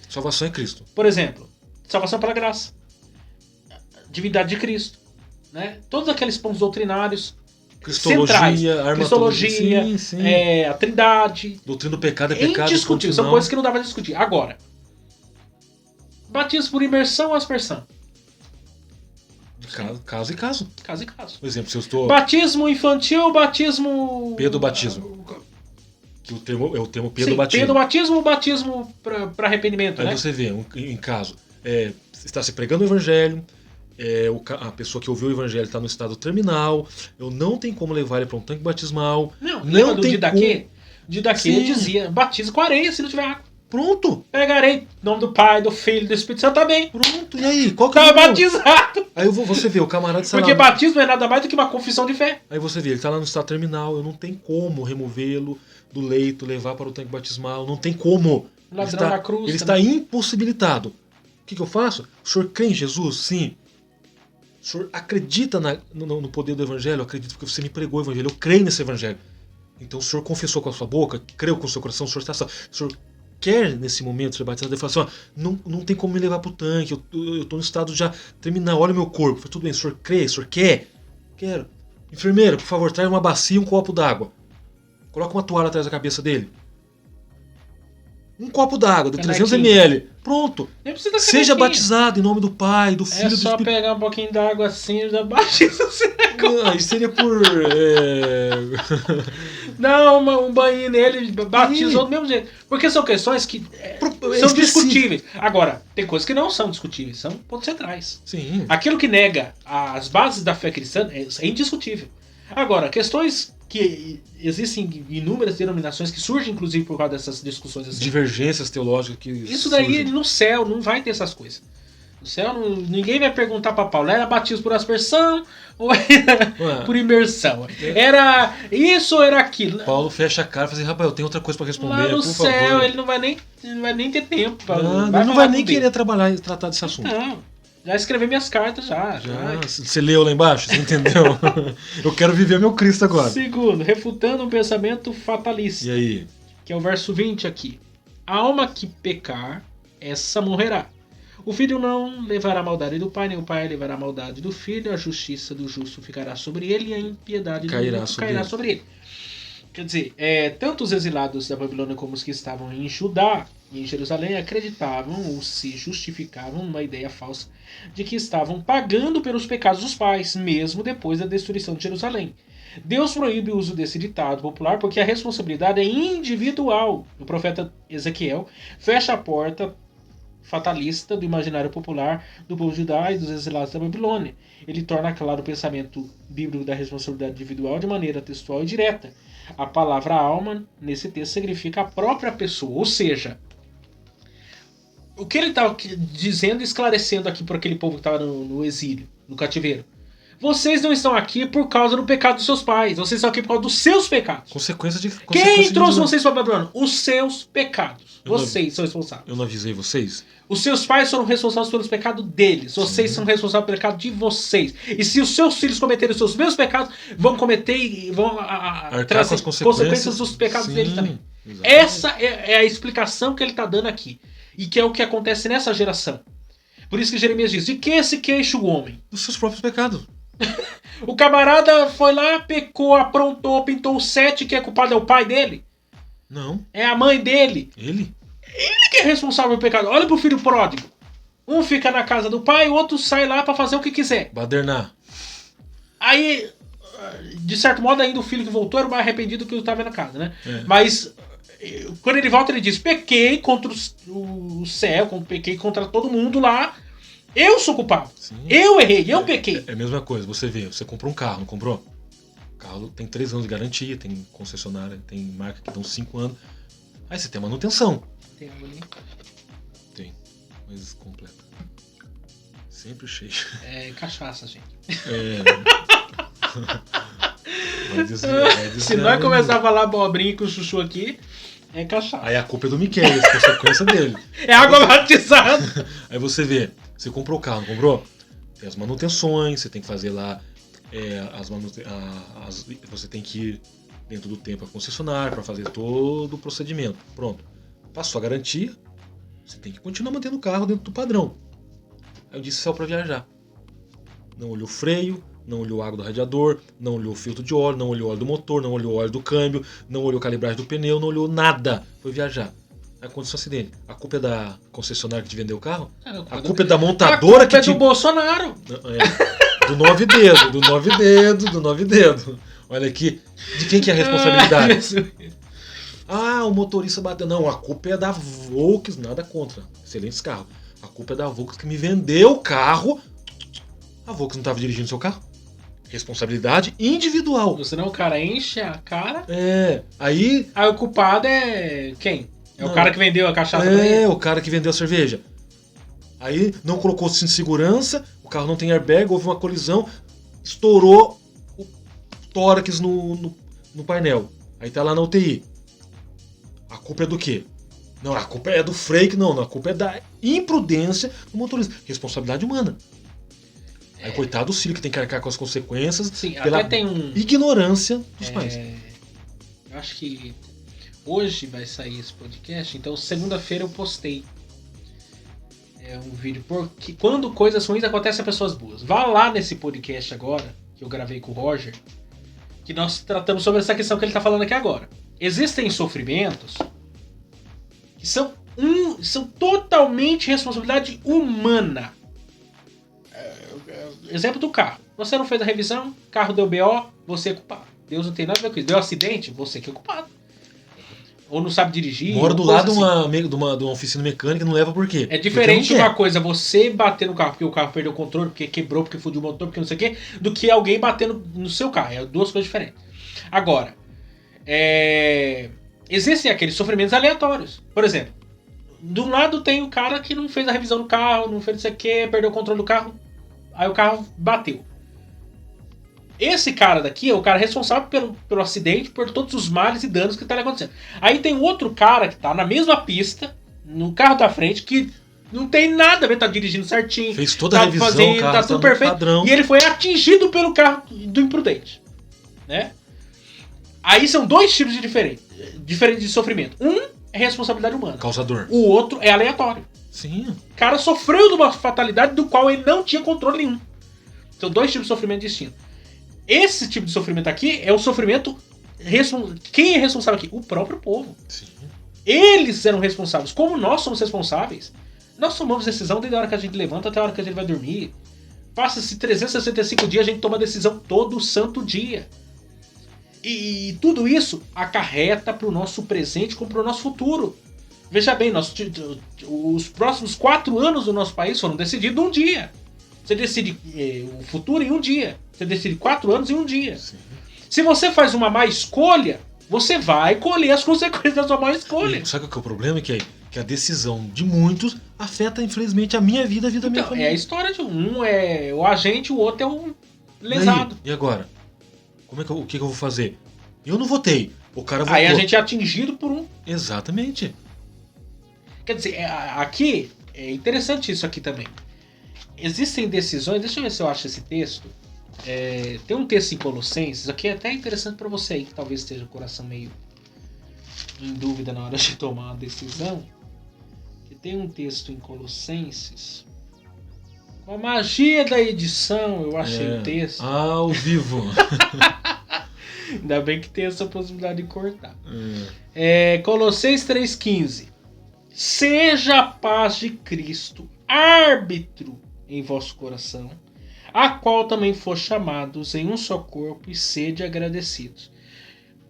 Salvação é Cristo. Por exemplo, salvação pela graça. Divindade de Cristo. Né? Todos aqueles pontos doutrinários centrais. Cristologia, a Trindade. Doutrina do pecado é pecado. Indiscutível. São coisas que não dá pra discutir. Agora, batismo por imersão ou aspersão? Caso e caso. Caso e caso. Por exemplo, se eu estou... Batismo infantil, batismo... Pedobatismo. Que é o termo pedobatismo. Sim, pedobatismo ou batismo para arrependimento, aí né? Você vê, em caso, está se pregando o evangelho, a pessoa que ouviu o evangelho está no estado terminal, eu não tenho como levar ele para um tanque batismal. Não tem como... Didaquê dizia, batiza com areia se não tiver água. Pronto. Pegarei em nome do Pai, do Filho e do Espírito Santo também. Pronto, e aí? Qual que tá batizado. Aí você vê, o camarada... Porque batismo é nada mais do que uma confissão de fé. Aí você vê, ele está lá no estado terminal, eu não tenho como removê-lo do leito, levar para o tanque batismal, não tem como. Ladrão na cruz. Ele está impossibilitado. O que eu faço? O senhor crê em Jesus? Sim. O senhor acredita no poder do evangelho? Eu acredito porque você me pregou o evangelho, eu creio nesse evangelho. Então o senhor confessou com a sua boca, creu com o seu coração, o senhor quer nesse momento ser batizado, ele fala assim, não tem como me levar pro tanque, eu estou no estado já terminal, olha o meu corpo. Falei, tudo bem, o senhor crê, o senhor quer? Quero. Enfermeira, por favor, traz uma bacia e um copo d'água. Coloca uma toalha atrás da cabeça dele. Um copo d'água de 300 ml. Pronto. Seja batizado em nome do Pai, do Filho e do Espírito. É só pegar um pouquinho d'água assim e já batiza. Isso seria por... Não, um banho nele, batizou do mesmo jeito. Porque são questões que são discutíveis. Agora, tem coisas que não são discutíveis, são pontos centrais. Sim. Aquilo que nega as bases da fé cristã é indiscutível. Agora, questões que existem inúmeras denominações que surgem, inclusive, por causa dessas discussões assim. Divergências teológicas que isso daí, surgem. No céu, não vai ter essas coisas. No céu, ninguém vai perguntar para Paulo, era batismo por aspersão ou era por imersão? Era isso ou era aquilo? Paulo fecha a cara e fala assim, rapaz, eu tenho outra coisa para responder, lá no por céu, favor. Ele não vai nem ter tempo. Ele não vai nem querer trabalhar e tratar desse assunto. Não. Já escrevi minhas cartas, já. Você leu lá embaixo? Você entendeu? Eu quero viver meu Cristo agora. Segundo, refutando um pensamento fatalista. E aí? Que é o verso 20 aqui. A alma que pecar, essa morrerá. O filho não levará a maldade do pai, nem o pai levará a maldade do filho. A justiça do justo ficará sobre ele e a impiedade do justo cairá sobre ele. Quer dizer, tanto os exilados da Babilônia como os que estavam em Judá e em Jerusalém acreditavam ou se justificavam numa ideia falsa de que estavam pagando pelos pecados dos pais, mesmo depois da destruição de Jerusalém. Deus proíbe o uso desse ditado popular porque a responsabilidade é individual. O profeta Ezequiel fecha a porta fatalista do imaginário popular do povo de Judá e dos exilados da Babilônia. Ele torna claro o pensamento bíblico da responsabilidade individual de maneira textual e direta. A palavra alma, nesse texto, significa a própria pessoa, ou seja, o que ele está dizendo e esclarecendo aqui para aquele povo que estava no exílio, no cativeiro. Vocês não estão aqui por causa do pecado dos seus pais. Vocês estão aqui por causa dos seus pecados. Quem trouxe vocês para a Babilônia? Os seus pecados. Vocês são responsáveis. Eu não avisei vocês? Os seus pais foram responsáveis pelos pecados deles. Vocês são responsáveis pelo pecado de vocês. E se os seus filhos cometerem os seus mesmos pecados, vão cometer e vão trazer com as consequências dos pecados deles também. Exatamente. Essa é a explicação que ele está dando aqui. E que é o que acontece nessa geração. Por isso que Jeremias diz, de que se queixa o homem? Dos seus próprios pecados. O camarada foi lá, pecou, aprontou, pintou o 7, que é culpado é o pai dele. Não. É a mãe dele. Ele? Ele que é responsável pelo pecado. Olha pro filho pródigo. Um fica na casa do pai, o outro sai lá pra fazer o que quiser. Badernar. Aí, de certo modo, ainda o filho que voltou era o mais arrependido que estava na casa, né? É. Mas, quando ele volta, ele diz: pequei contra o céu, pequei contra todo mundo lá. Eu sou culpado. Sim. Eu errei, eu pequei. É a mesma coisa, você vê, você comprou um carro, não comprou? O carro tem 3 anos de garantia, tem concessionária, tem marca que dão 5 anos. Aí você tem manutenção. Tem água ali? Tem, mas completa. Sempre cheio. É cachaça, gente. Vai desviar, Se nós começar a falar abobrinha com o chuchu aqui, é cachaça. Aí a culpa é do Miquel, é consequência dele. É água batizada. Aí você vê, você comprou o carro, não comprou? Tem as manutenções, você tem que fazer lá você tem que ir dentro do tempo à concessionária para fazer todo o procedimento. Pronto. Passou a garantia, você tem que continuar mantendo o carro dentro do padrão. Aí eu disse saiu para viajar. Não olhou o freio, não olhou a água do radiador, não olhou o filtro de óleo, não olhou o óleo do motor, não olhou o óleo do câmbio, não olhou a calibragem do pneu, não olhou nada. Foi viajar. Aí aconteceu um acidente. A culpa é da concessionária que te vendeu o carro? A culpa é da montadora que te... do Bolsonaro. Do 9 dedos. Olha aqui. De quem que é a responsabilidade? Ah, o motorista bateu. Não, a culpa é da Volks, nada contra. Excelentes carros. A culpa é da Volks que me vendeu o carro. A Volks não estava dirigindo seu carro? Responsabilidade individual. Você não, o cara enche a cara. Aí o culpado é quem? É o cara que vendeu a cachaça pra ele? É, o cara que vendeu a cerveja. Aí não colocou cinto de segurança, o carro não tem airbag, houve uma colisão, estourou o tórax no painel. Aí tá lá na UTI. A culpa é do quê? Não, a culpa é do freio, não, a culpa é da imprudência do motorista. Responsabilidade humana. Aí coitado do Cílio que tem que arcar com as consequências. Sim, pela até tem ignorância dos pais. Eu acho que hoje vai sair esse podcast, então segunda-feira eu postei um vídeo, porque quando coisas ruins acontecem a pessoas boas. Vá lá nesse podcast agora, que eu gravei com o Roger, que nós tratamos sobre essa questão que ele está falando aqui agora. Existem sofrimentos que são totalmente responsabilidade humana. Exemplo do carro. Você não fez a revisão, carro deu BO, você é culpado. Deus não tem nada a ver com isso. Deu acidente, você que é culpado. Ou não sabe dirigir. Mora do lado de uma oficina mecânica e não leva por quê? É diferente uma coisa você bater no carro porque o carro perdeu o controle, porque quebrou, porque fundiu o motor, porque não sei o quê, do que alguém batendo no seu carro. É duas coisas diferentes. Agora, existem aqueles sofrimentos aleatórios. Por exemplo, de um lado tem o cara que não fez a revisão do carro, não fez não sei o quê, perdeu o controle do carro, aí o carro bateu. Esse cara daqui é o cara responsável pelo acidente, por todos os males e danos que tá acontecendo. Aí tem outro cara que tá na mesma pista, no carro da frente, que não tem nada a ver, tá dirigindo certinho. Fez toda a revisão, carro, tá tudo perfeito. Padrão. E ele foi atingido pelo carro do imprudente. Né? Aí são dois tipos de diferentes de sofrimento. Um é responsabilidade humana. Causador. O outro é aleatório. Sim. O cara sofreu de uma fatalidade do qual ele não tinha controle nenhum. São dois tipos de sofrimento distintos. Esse tipo de sofrimento aqui é o sofrimento... Quem é responsável aqui? O próprio povo. Sim. Eles eram responsáveis. Como nós somos responsáveis, nós tomamos decisão desde a hora que a gente levanta até a hora que a gente vai dormir. Passa-se 365 dias, a gente toma decisão todo santo dia. E tudo isso acarreta para o nosso presente como para o nosso futuro. Veja bem, os próximos 4 anos do nosso país foram decididos num dia. Você decide o futuro em um dia. Você decide 4 anos em um dia. Sim. Se você faz uma má escolha, você vai colher as consequências da sua má escolha. E sabe qual que é o problema? Que a decisão de muitos afeta, infelizmente, a minha vida, a vida da minha família. É a história de um é o agente, o outro é o lesado. E agora? O que eu vou fazer? Eu não votei. O cara votou. Aí a gente é atingido por um... Exatamente. Quer dizer, aqui, é interessante isso aqui também. Existem decisões... Deixa eu ver se eu acho esse texto. Tem um texto em Colossenses, aqui é até interessante para você aí, que talvez esteja o coração meio em dúvida na hora de tomar uma decisão. Que tem um texto em Colossenses Com a magia da edição, eu achei o texto. Ao vivo. Ainda bem que tem essa possibilidade de cortar. Colossenses 3,15. Seja a paz de Cristo árbitro em vosso coração, a qual também for chamados em um só corpo, e sede agradecidos.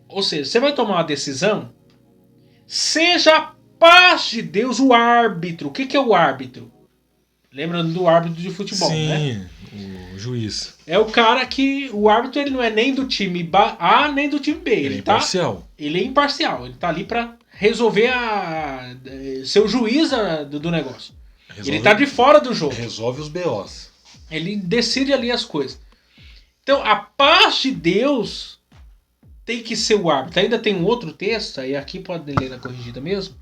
Ou seja, você vai tomar uma decisão, seja a paz de Deus o árbitro. O que é o árbitro? Lembrando do árbitro de futebol, né? Sim, o juiz. É o cara que... O árbitro ele não é nem do time A nem do time B. Ele é imparcial. Ele é imparcial. Ele tá ali pra resolver ser o juiz do negócio. Ele tá de fora do jogo. Resolve os BOs. Ele decide ali as coisas. Então, a paz de Deus tem que ser o árbitro. Ainda tem um outro texto, aí aqui pode ler na corrigida mesmo,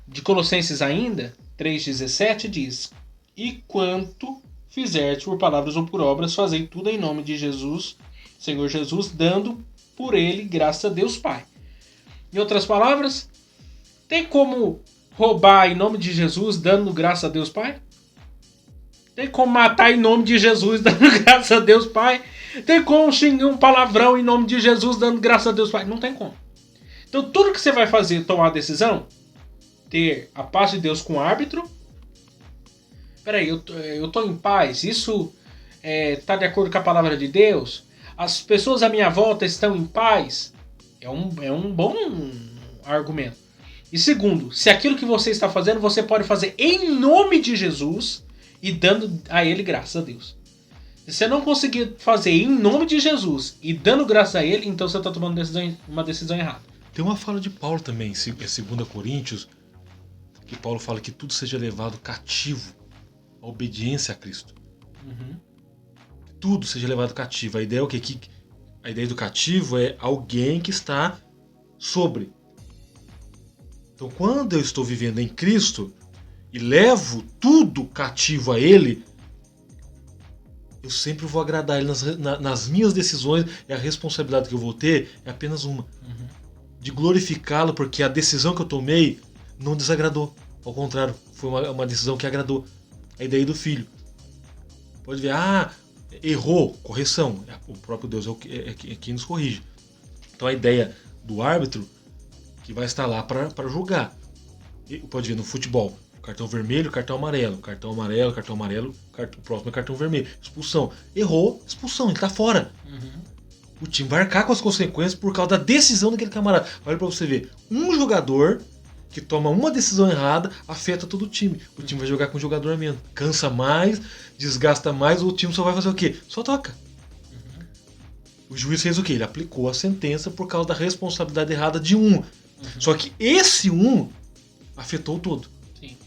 de Colossenses ainda, 3,17, diz: E quanto fizerte por palavras ou por obras, fazei tudo em nome de Jesus, Senhor Jesus, dando por ele graças a Deus Pai. Em outras palavras, tem como roubar em nome de Jesus, dando graças a Deus Pai? Tem como matar em nome de Jesus, dando graças a Deus Pai? Tem como xingar um palavrão em nome de Jesus, dando graças a Deus Pai? Não tem como. Então tudo que você vai fazer, tomar a decisão, ter a paz de Deus com o árbitro. Peraí, eu tô em paz? Isso tá de acordo com a palavra de Deus? As pessoas à minha volta estão em paz? É um bom argumento. E segundo, se aquilo que você está fazendo, você pode fazer em nome de Jesus e dando a ele graças a Deus. Se você não conseguir fazer em nome de Jesus e dando graças a ele, então você está tomando uma decisão errada. Tem uma fala de Paulo também, é 2 Coríntios, que Paulo fala que tudo seja levado cativo à obediência a Cristo. Uhum. Tudo seja levado cativo. A ideia é o quê? A ideia do cativo é alguém que está sobre. Então, quando eu estou vivendo em Cristo e levo tudo cativo a Ele, eu sempre vou agradar Ele nas minhas decisões, e a responsabilidade que eu vou ter é apenas uma. Uhum. De glorificá-lo, porque a decisão que eu tomei não desagradou. Ao contrário, foi uma decisão que agradou. A ideia do filho. Pode ver, errou, correção. O próprio Deus é quem nos corrige. Então a ideia do árbitro que vai estar lá para julgar. Pode ver no futebol, cartão vermelho, cartão amarelo, o próximo é cartão vermelho, expulsão. Errou, expulsão, ele está fora. Uhum. O time vai arcar com as consequências por causa da decisão daquele camarada. Olha para você ver, um jogador que toma uma decisão errada afeta todo o time. O time vai jogar com um jogador menos. Cansa mais, desgasta mais, o time só vai fazer o quê? Só toca. Uhum. O juiz fez o quê? Ele aplicou a sentença por causa da responsabilidade errada de um. Uhum. Só que esse um afetou o todo. Sim.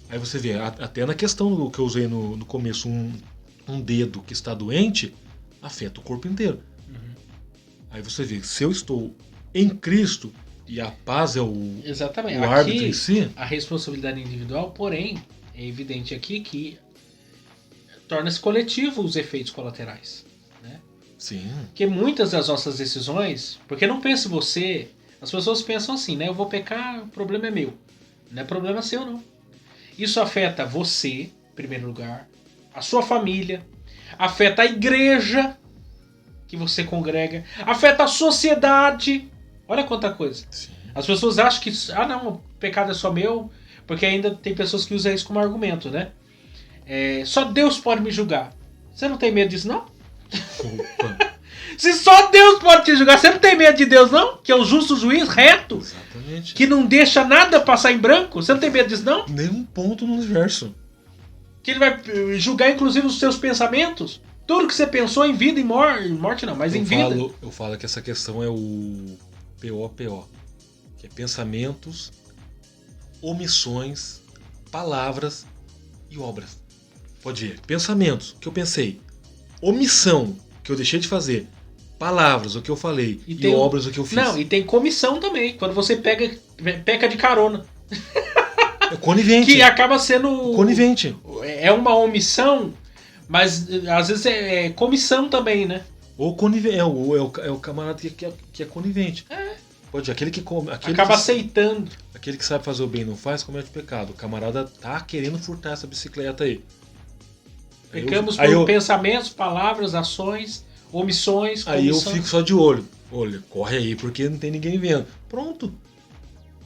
Aí você vê, até na questão que eu usei no começo, um dedo que está doente afeta o corpo inteiro. Uhum. Aí você vê, se eu estou em Cristo e a paz é o árbitro em si, a responsabilidade individual, porém, é evidente aqui que torna-se coletivo os efeitos colaterais. Né? Sim. Porque muitas das nossas decisões, porque não pense você, as pessoas pensam assim, né? Eu vou pecar, o problema é meu. Não é problema seu, não. Isso afeta você, em primeiro lugar, a sua família, afeta a igreja que você congrega, afeta a sociedade. Olha quanta coisa. Sim. As pessoas acham que, não, o pecado é só meu, porque ainda tem pessoas que usam isso como argumento, né? Só Deus pode me julgar. Você não tem medo disso, não? Opa. Se só Deus pode te julgar, você não tem medo de Deus, não? Que é o justo juiz, reto. Exatamente. Que não deixa nada passar em branco. Você não tem medo disso, não? Nenhum ponto no universo. Que ele vai julgar, inclusive, os seus pensamentos. Tudo que você pensou em vida e morte não, mas em vida. Eu falo que essa questão é o POPO, que é pensamentos, omissões, palavras e obras. Pode ver, pensamentos, o que eu pensei, omissão, o que eu deixei de fazer, palavras, o que eu falei, e obras, o que eu fiz. Não, e tem comissão também, quando você peca de carona. É conivente. Que acaba sendo... Conivente. É uma omissão, mas às vezes é comissão também, né? Ou conivente, é o camarada que é conivente. Pode ser, aquele que acaba aceitando. Aquele que sabe fazer o bem e não faz, comete pecado. O camarada tá querendo furtar essa bicicleta aí. Pecamos Aí por eu- pensamentos, palavras, ações, omissões, Aí eu comissões. fico só de olho. Olha, corre aí porque não tem ninguém vendo. Pronto.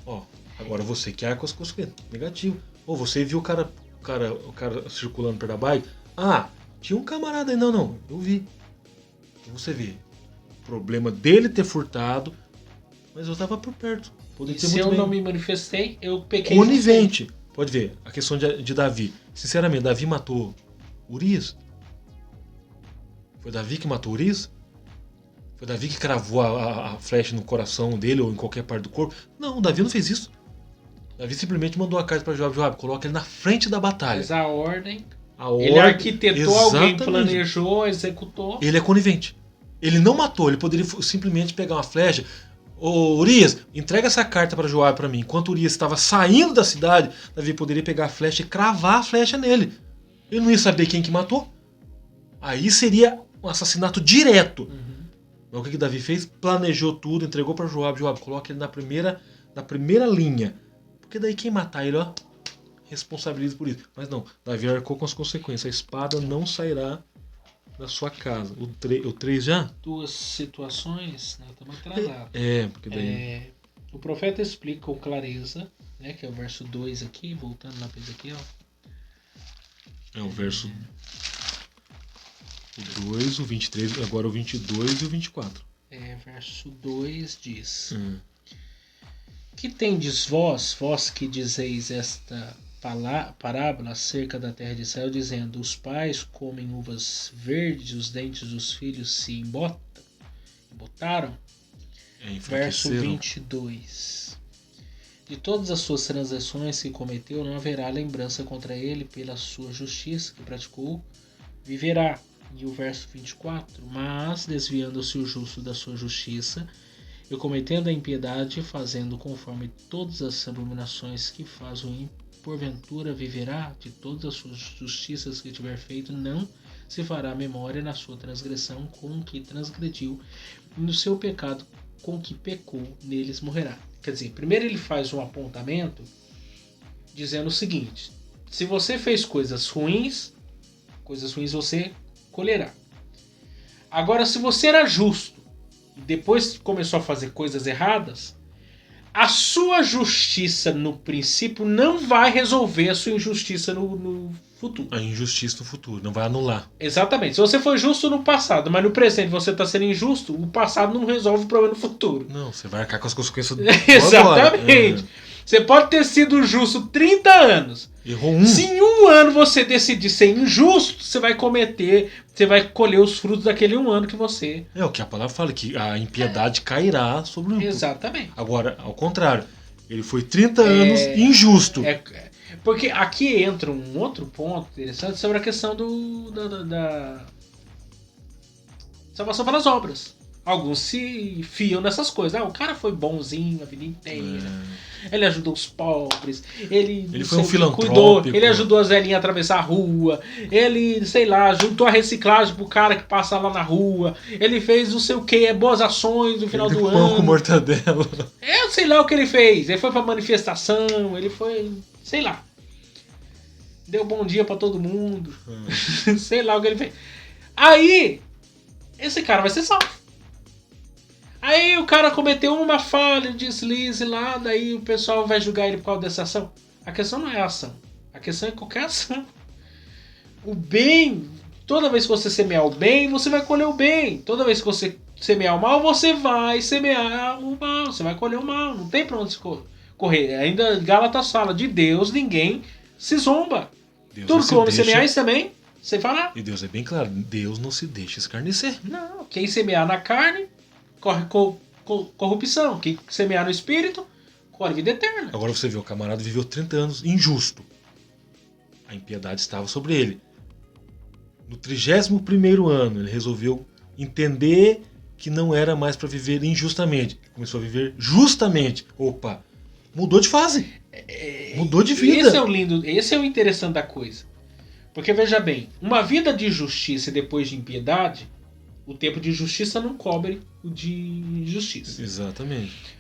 Ó, agora você que arca com as consequências. Negativo. Ou você viu o cara circulando perto da bike? Ah, tinha um camarada aí. Não, eu vi. Então você vê. Problema dele ter furtado, mas eu tava por perto. Poderia E ter se muito eu bem. não me manifestei, eu pequei. Conivente. Pode ver, a questão de Davi. Sinceramente, Davi matou Urias? Foi Davi que matou Urias? Foi Davi que cravou a flecha no coração dele ou em qualquer parte do corpo? Não, Davi não fez isso. Davi simplesmente mandou a carta para Joab. Joab, coloca ele na frente da batalha. Mas a ordem. A Ele ordem, arquitetou, alguém exatamente. planejou, executou. Ele é conivente. Ele não matou, ele poderia simplesmente pegar uma flecha. Ô Urias, entrega essa carta para Joab para mim. Enquanto Urias estava saindo da cidade, Davi poderia pegar a flecha e cravar a flecha nele. Ele não ia saber quem que matou. Aí seria um assassinato direto. Mas o que Davi fez? Planejou tudo, entregou para Joab. Joab, coloca ele na primeira linha. Porque daí quem matar ele, ó, responsabiliza por isso. Mas não, Davi arcou com as consequências. A espada não sairá da sua casa. O 3 já? 2 situações, né? Estamos atrasados. Porque daí... O profeta explica com clareza, né? Que é o verso 2 aqui, voltando lá para isso aqui, ó. É o verso... O 2, o 23, agora o 22 e o 24. Verso 2 diz... Que tendes vós que dizeis esta parábola acerca da terra de Israel, dizendo: os comem uvas verdes, os dentes dos filhos se embotaram? Verso 22. De todas as suas transgressões que cometeu, não haverá lembrança contra ele, pela sua justiça que praticou, viverá. E o verso 24. Mas, desviando-se o justo da sua justiça, e cometendo a impiedade, fazendo conforme todas as abominações que faz o ímpio, porventura viverá. De todas as suas justiças que tiver feito, não se fará memória na sua transgressão com que transgrediu, e no seu pecado com que pecou, neles morrerá. Quer dizer, primeiro ele faz um apontamento dizendo o seguinte: se você fez coisas ruins você colherá. Agora, se você era justo e depois começou a fazer coisas erradas, a sua justiça no princípio não vai resolver a sua injustiça no futuro. A injustiça no futuro, não vai anular. Exatamente. Se você foi justo no passado, mas no presente você está sendo injusto, o passado não resolve o problema no futuro. Não, você vai arcar com as consequências do Exatamente. Você pode ter sido justo 30 anos. Errou um. Se em um ano você decidir ser injusto, você vai colher os frutos daquele um ano que você... É o que a palavra fala, que a impiedade cairá sobre o... Exatamente. Agora, ao contrário, ele foi 30 anos injusto. Porque aqui entra um outro ponto interessante sobre a questão da salvação pelas obras. Alguns se fiam nessas coisas. O cara foi bonzinho a vida inteira. Ele ajudou os pobres. Ele foi um filantrópico. Ele ajudou as velhinhas a atravessar a rua. Ele, sei lá, juntou a reciclagem pro cara que passa lá na rua. Ele fez não sei o que, boas ações no final do ano. Pão com mortadela. Sei lá o que ele fez. Ele foi pra manifestação. Ele foi, sei lá. Deu bom dia pra todo mundo. Sei lá o que ele fez. Aí, esse cara vai ser salvo. Aí o cara cometeu uma falha, um deslize lá, daí o pessoal vai julgar ele por causa dessa ação. A questão não é a ação. A questão é qualquer ação. O bem, toda vez que você semear o bem, você vai colher o bem. Toda vez que você semear o mal, você vai semear o mal. Você vai colher o mal. Não tem pra onde correr. Ainda Gálatas fala, de Deus ninguém se zomba. Deus tudo que o homem semear, isso também, você fará. E Deus é bem claro, Deus não se deixa escarnecer. Não, quem semear na carne, corre corrupção. Quem semear no espírito, corre vida eterna. Agora você vê, o camarada viveu 30 anos injusto. A impiedade estava sobre ele. No 31º ano, ele resolveu entender que não era mais para viver injustamente. Começou a viver justamente. Opa, mudou de fase. Mudou de vida. Esse é o interessante da coisa. Porque veja bem, uma vida de justiça e depois de impiedade, o tempo de justiça não cobre o de injustiça. Exatamente.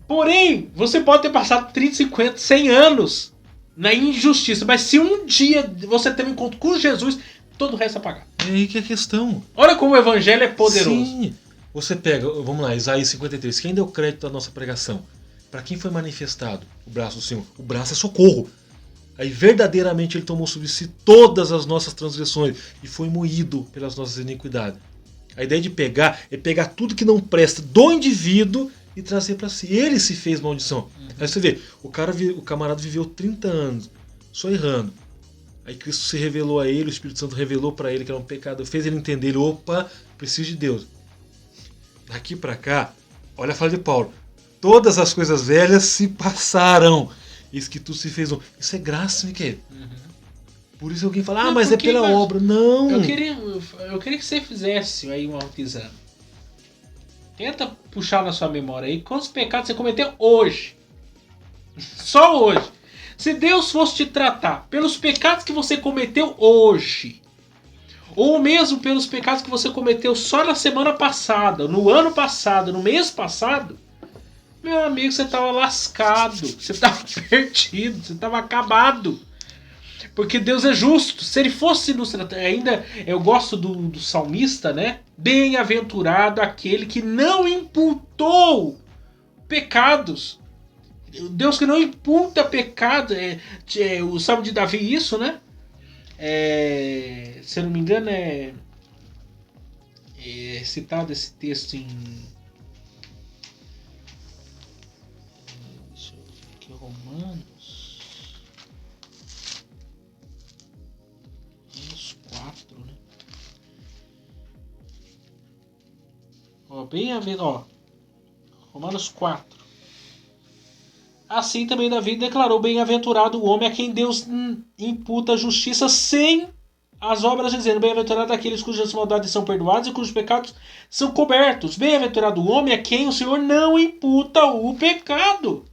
Porém, você pode ter passado 30, 50, 100 anos na injustiça. Mas se um dia você ter um encontro com Jesus, todo o resto é apagado. É aí que é a questão. Olha como o evangelho é poderoso. Sim. Você pega, vamos lá, Isaías 53. Quem deu crédito à nossa pregação? Para quem foi manifestado o braço do Senhor? O braço é socorro. Aí verdadeiramente ele tomou sobre si todas as nossas transgressões e foi moído pelas nossas iniquidades. A ideia de pegar é pegar tudo que não presta do indivíduo e trazer para si. Ele se fez maldição. Aí você vê, o camarada viveu 30 anos só errando. Aí Cristo se revelou a ele, o Espírito Santo revelou para ele que era um pecado, fez ele entender, opa, preciso de Deus. Daqui para cá, olha a fala de Paulo. Todas as coisas velhas se passaram. Eis que tudo se fez um. Isso é graça, Miquel. Por isso alguém fala, mas é pela obra. Não. Eu queria que você fizesse aí um autoexame. Tenta puxar na sua memória aí quantos pecados você cometeu hoje. Só hoje. Se Deus fosse te tratar pelos pecados que você cometeu hoje, ou mesmo pelos pecados que você cometeu só na semana passada, no ano passado, no mês passado, meu amigo, você estava lascado, você estava perdido, você estava acabado. Porque Deus é justo. Se ele fosse nos tratar, ainda eu gosto do salmista, né? Bem-aventurado aquele que não imputou pecados. Deus que não imputa pecado. O Salmo de Davi, isso, né? Se eu não me engano, é citado esse texto em. Deixa eu ver aqui, Romanos 4, né? Romanos 4. Assim também Davi declarou: bem-aventurado o homem a quem Deus imputa a justiça sem as obras, dizendo: bem-aventurado aqueles cujas maldades são perdoadas e cujos pecados são cobertos. Bem-aventurado o homem a quem o Senhor não imputa o pecado.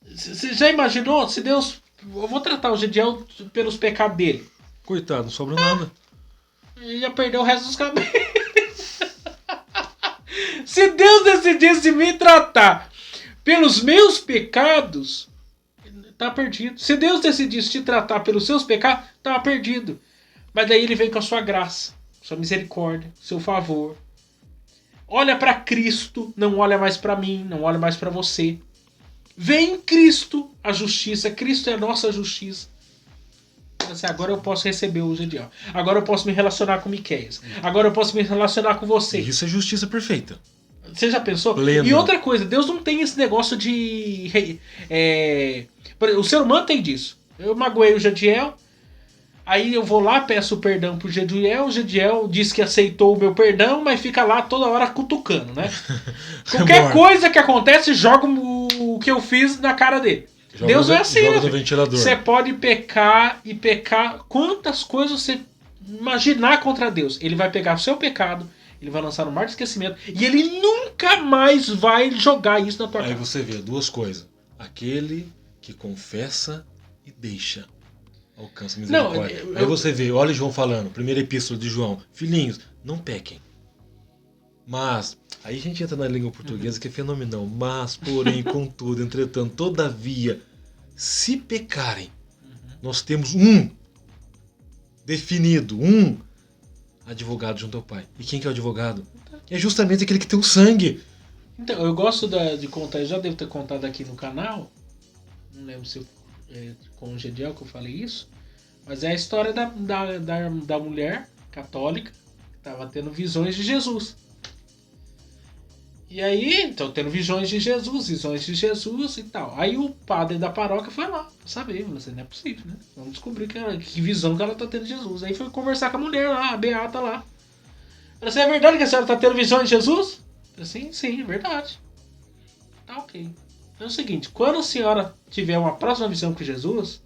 Você já imaginou se Deus... Eu vou tratar o Gediel pelos pecados dele. Coitado, não sobra nada. Ele já perdeu o resto dos cabelos. Se Deus decidisse me tratar pelos meus pecados, tá perdido. Se Deus decidisse te tratar pelos seus pecados, tá perdido. Mas daí ele vem com a sua graça, sua misericórdia, seu favor. Olha para Cristo, não olha mais para mim, não olha mais para você. Vem em Cristo a justiça, Cristo é a nossa justiça. Assim, agora eu posso receber o Gediel. Agora eu posso me relacionar com Miqueias. Agora eu posso me relacionar com você. Isso é justiça perfeita. Você já pensou? Plena. E outra coisa, Deus não tem esse negócio de... O ser humano tem disso. Eu magoei o Gediel, aí eu vou lá, peço perdão pro Gediel, o Gediel diz que aceitou o meu perdão, mas fica lá toda hora cutucando, né? Qualquer coisa que acontece, joga o que eu fiz na cara dele. Deus não é assim, joga né? no ventilador. Você pode pecar e pecar quantas coisas você imaginar contra Deus. Ele vai pegar o seu pecado, ele vai lançar no mar de esquecimento e ele nunca mais vai jogar isso na tua cara. Aí você vê duas coisas. Aquele que confessa e deixa alcança misericórdia. Aí você vê, olha João falando, primeira epístola de João: filhinhos, não pequem. Mas, aí a gente entra na língua portuguesa que é fenomenal. Mas, porém, contudo, entretanto, todavia, se pecarem, nós temos definido, advogado junto ao Pai. E quem que é o advogado? É justamente aquele que tem o sangue. Então, eu gosto de contar, eu já devo ter contado aqui no canal, não lembro se com o Gediel que eu falei isso, mas é a história da mulher católica que estava tendo visões de Jesus. E aí, então, tendo visões de Jesus e tal. Aí o padre da paróquia foi lá, pra saber, assim, não é possível, né? Vamos descobrir que visão que ela tá tendo de Jesus. Aí foi conversar com a mulher lá, a Beata lá. Ela disse: é verdade que a senhora tá tendo visões de Jesus? Eu disse: sim, é verdade. Tá ok. Então é o seguinte, quando a senhora tiver uma próxima visão com Jesus,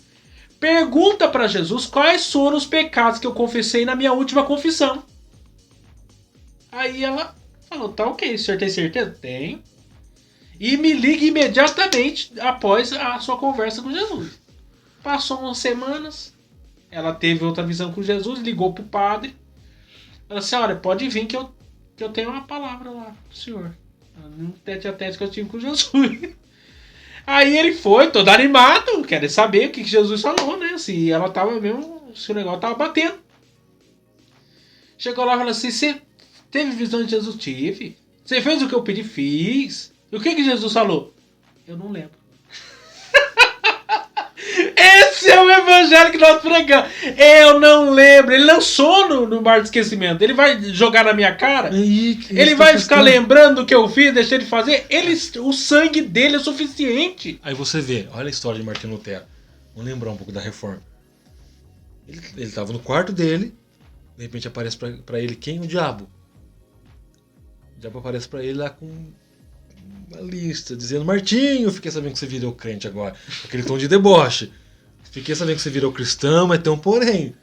pergunta pra Jesus quais foram os pecados que eu confessei na minha última confissão. Aí ela falou: tá ok, o senhor tem certeza? Tem. E me ligue imediatamente após a sua conversa com Jesus. Passou umas semanas, ela teve outra visão com Jesus, ligou pro padre. Ela disse: olha, pode vir que eu tenho uma palavra lá pro senhor. Um tete a tete que eu tive com Jesus. Aí ele foi todo animado, querendo saber o que Jesus falou, né? Se ela tava mesmo, se o negócio tava batendo. Chegou lá e falou assim: você teve visão de Jesus? Tive. Você fez o que eu pedi? Fiz. E o que Jesus falou? Eu não lembro. Esse é o evangelho que nós pregamos. Eu não lembro. Ele lançou no mar do esquecimento. Ele vai jogar na minha cara? Ele vai ficar lembrando do que eu fiz, deixei de fazer? O sangue dele é suficiente. Aí você vê, olha a história de Martinho Lutero. Vamos lembrar um pouco da reforma. Ele estava no quarto dele, de repente aparece pra ele quem? O diabo. O diabo aparece pra ele lá com uma lista, dizendo: Martinho, fiquei sabendo que você virou crente agora. Aquele tom de deboche. Fiquei sabendo que você virou cristão, mas tem um porém.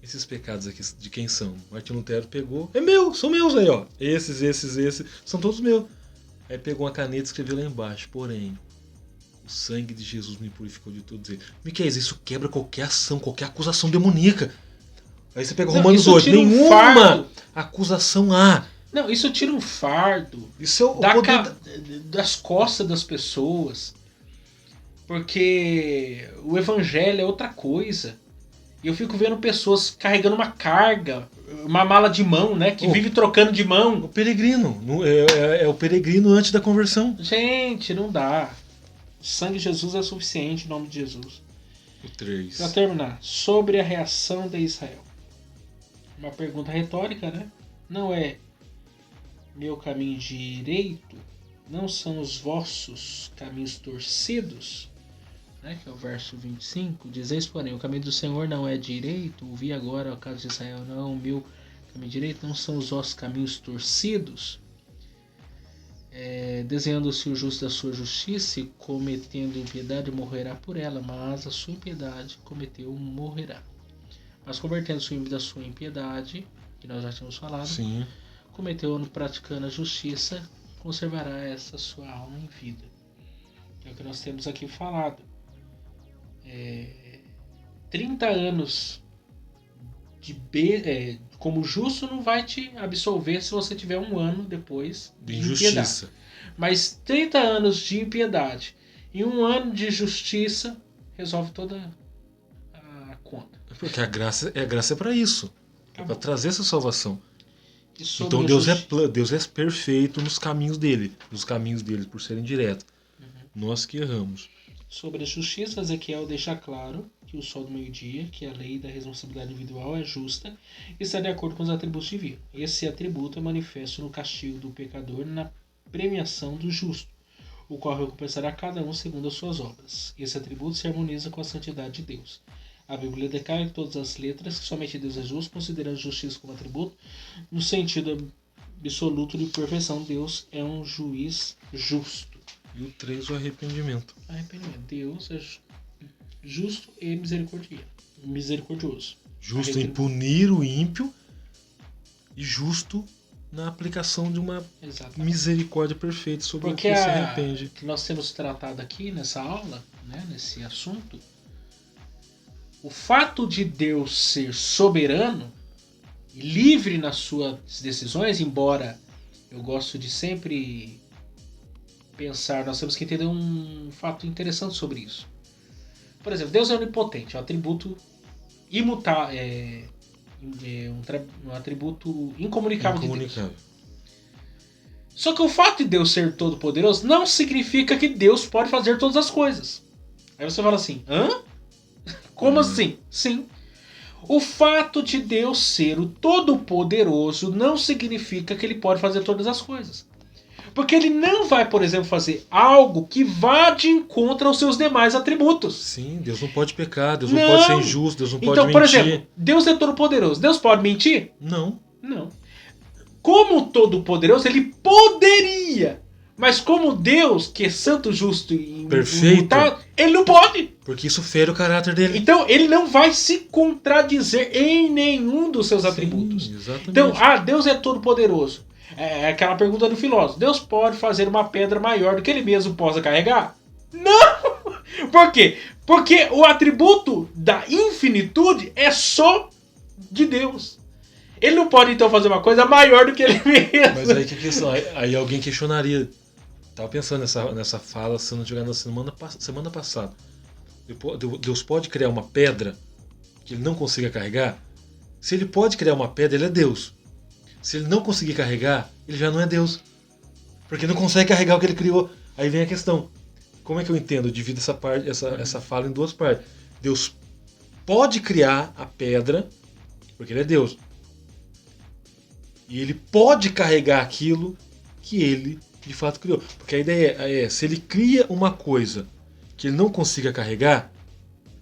Esses pecados aqui, de quem são? Martinho Lutero pegou. É meu, são meus aí, ó. Esses, são todos meus. Aí pegou uma caneta e escreveu lá embaixo: porém, o sangue de Jesus me purificou de todos eles. Miquel, isso quebra qualquer ação, qualquer acusação demoníaca. Aí você pega Romanos 8, nenhuma acusação há. Não, isso tira um fardo isso é o poder das costas das pessoas. Porque o evangelho é outra coisa. E eu fico vendo pessoas carregando uma carga, uma mala de mão, né? Que vive trocando de mão. O peregrino. É o peregrino antes da conversão. Gente, não dá. O sangue de Jesus é suficiente em nome de Jesus. O 3. Pra terminar, sobre a reação de Israel. Uma pergunta retórica, né? Não é meu caminho direito? Não são os vossos caminhos torcidos? Né? Que é o verso 25. Dizeis, porém, o caminho do Senhor não é direito. Ouvi agora o caso de Israel, não. O meu caminho direito não são os vossos caminhos torcidos. Desenhando-se o justo da sua justiça e cometendo impiedade, morrerá por ela, mas a sua impiedade cometeu, morrerá. Mas convertendo-se o ímpio da sua impiedade, que nós já tínhamos falado, sim, cometeu praticando a justiça, conservará essa sua alma em vida. É o que nós temos aqui falado. 30 anos como justo não vai te absolver se você tiver um ano depois de impiedade. Mas 30 anos de impiedade e um ano de justiça resolve toda a conta. Porque a graça é para isso. É para trazer essa salvação. Então Deus é perfeito nos caminhos dele. Nos caminhos dele, por serem diretos. Nós que erramos. Sobre a justiça, Ezequiel deixa claro que o sol do meio-dia, que a lei da responsabilidade individual é justa e está de acordo com os atributos divinos. Esse atributo é manifesto no castigo do pecador, na premiação do justo, o qual recompensará cada um segundo as suas obras. Esse atributo se harmoniza com a santidade de Deus. A Bíblia declara em todas as letras que somente Deus é justo, considerando a justiça como atributo, no sentido absoluto de perfeição. Deus é um juiz justo. E o 3, o arrependimento. Deus é justo e misericordioso. Justo em punir o ímpio e justo na aplicação de uma misericórdia perfeita sobre o que se arrepende. Que nós temos tratado aqui nessa aula, né, nesse assunto, o fato de Deus ser soberano e livre nas suas decisões, embora eu gosto de sempre pensar, nós temos que entender um fato interessante sobre isso. Por exemplo, Deus é onipotente, é um atributo imutável, um atributo incomunicável de Deus. Só que o fato de Deus ser todo-poderoso não significa que Deus pode fazer todas as coisas. Aí você fala assim, hã? Como assim? Sim. O fato de Deus ser o todo-poderoso não significa que ele pode fazer todas as coisas. Porque ele não vai, por exemplo, fazer algo que vá de encontro aos seus demais atributos. Sim, Deus não pode pecar, Deus não pode ser injusto, Deus não pode mentir. Então, por exemplo, Deus é todo-poderoso. Deus pode mentir? Não. Como todo-poderoso, ele poderia. Mas como Deus, que é santo, justo e perfeito, ele não pode. Porque isso fere o caráter dele. Então, ele não vai se contradizer em nenhum dos seus atributos. Exatamente. Então, Deus é todo-poderoso. É aquela pergunta do filósofo. Deus pode fazer uma pedra maior do que ele mesmo possa carregar? Não! Por quê? Porque o atributo da infinitude é só de Deus. Ele não pode, então, fazer uma coisa maior do que ele mesmo. Mas aí que questão? Aí alguém questionaria. Tava pensando nessa fala, se não tiver na semana passada. Deus pode criar uma pedra que ele não consiga carregar? Se ele pode criar uma pedra, ele é Deus. Se ele não conseguir carregar, ele já não é Deus. Porque não consegue carregar o que ele criou. Aí vem a questão. Como é que eu entendo? Eu divido essa fala em duas partes. Deus pode criar a pedra, porque ele é Deus. E ele pode carregar aquilo que ele de fato criou. Porque a ideia é, se ele cria uma coisa que ele não consiga carregar,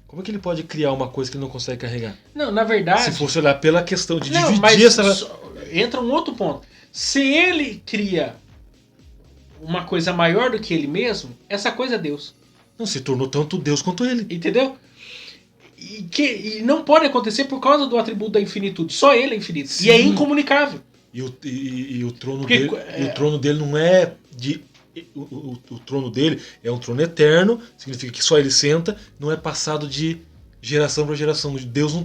como é que ele pode criar uma coisa que ele não consegue carregar? Não, na verdade... Se fosse olhar pela questão de não, dividir mas essa... entra um outro ponto. Se ele cria uma coisa maior do que ele mesmo, essa coisa é Deus. Não se tornou tanto Deus quanto ele. Entendeu? E não pode acontecer por causa do atributo da infinitude. Só ele é infinito. Sim. E é incomunicável. E o trono dele, e o trono dele não é de... O trono dele é um trono eterno, significa que só ele senta, não é passado de geração para geração. Deus não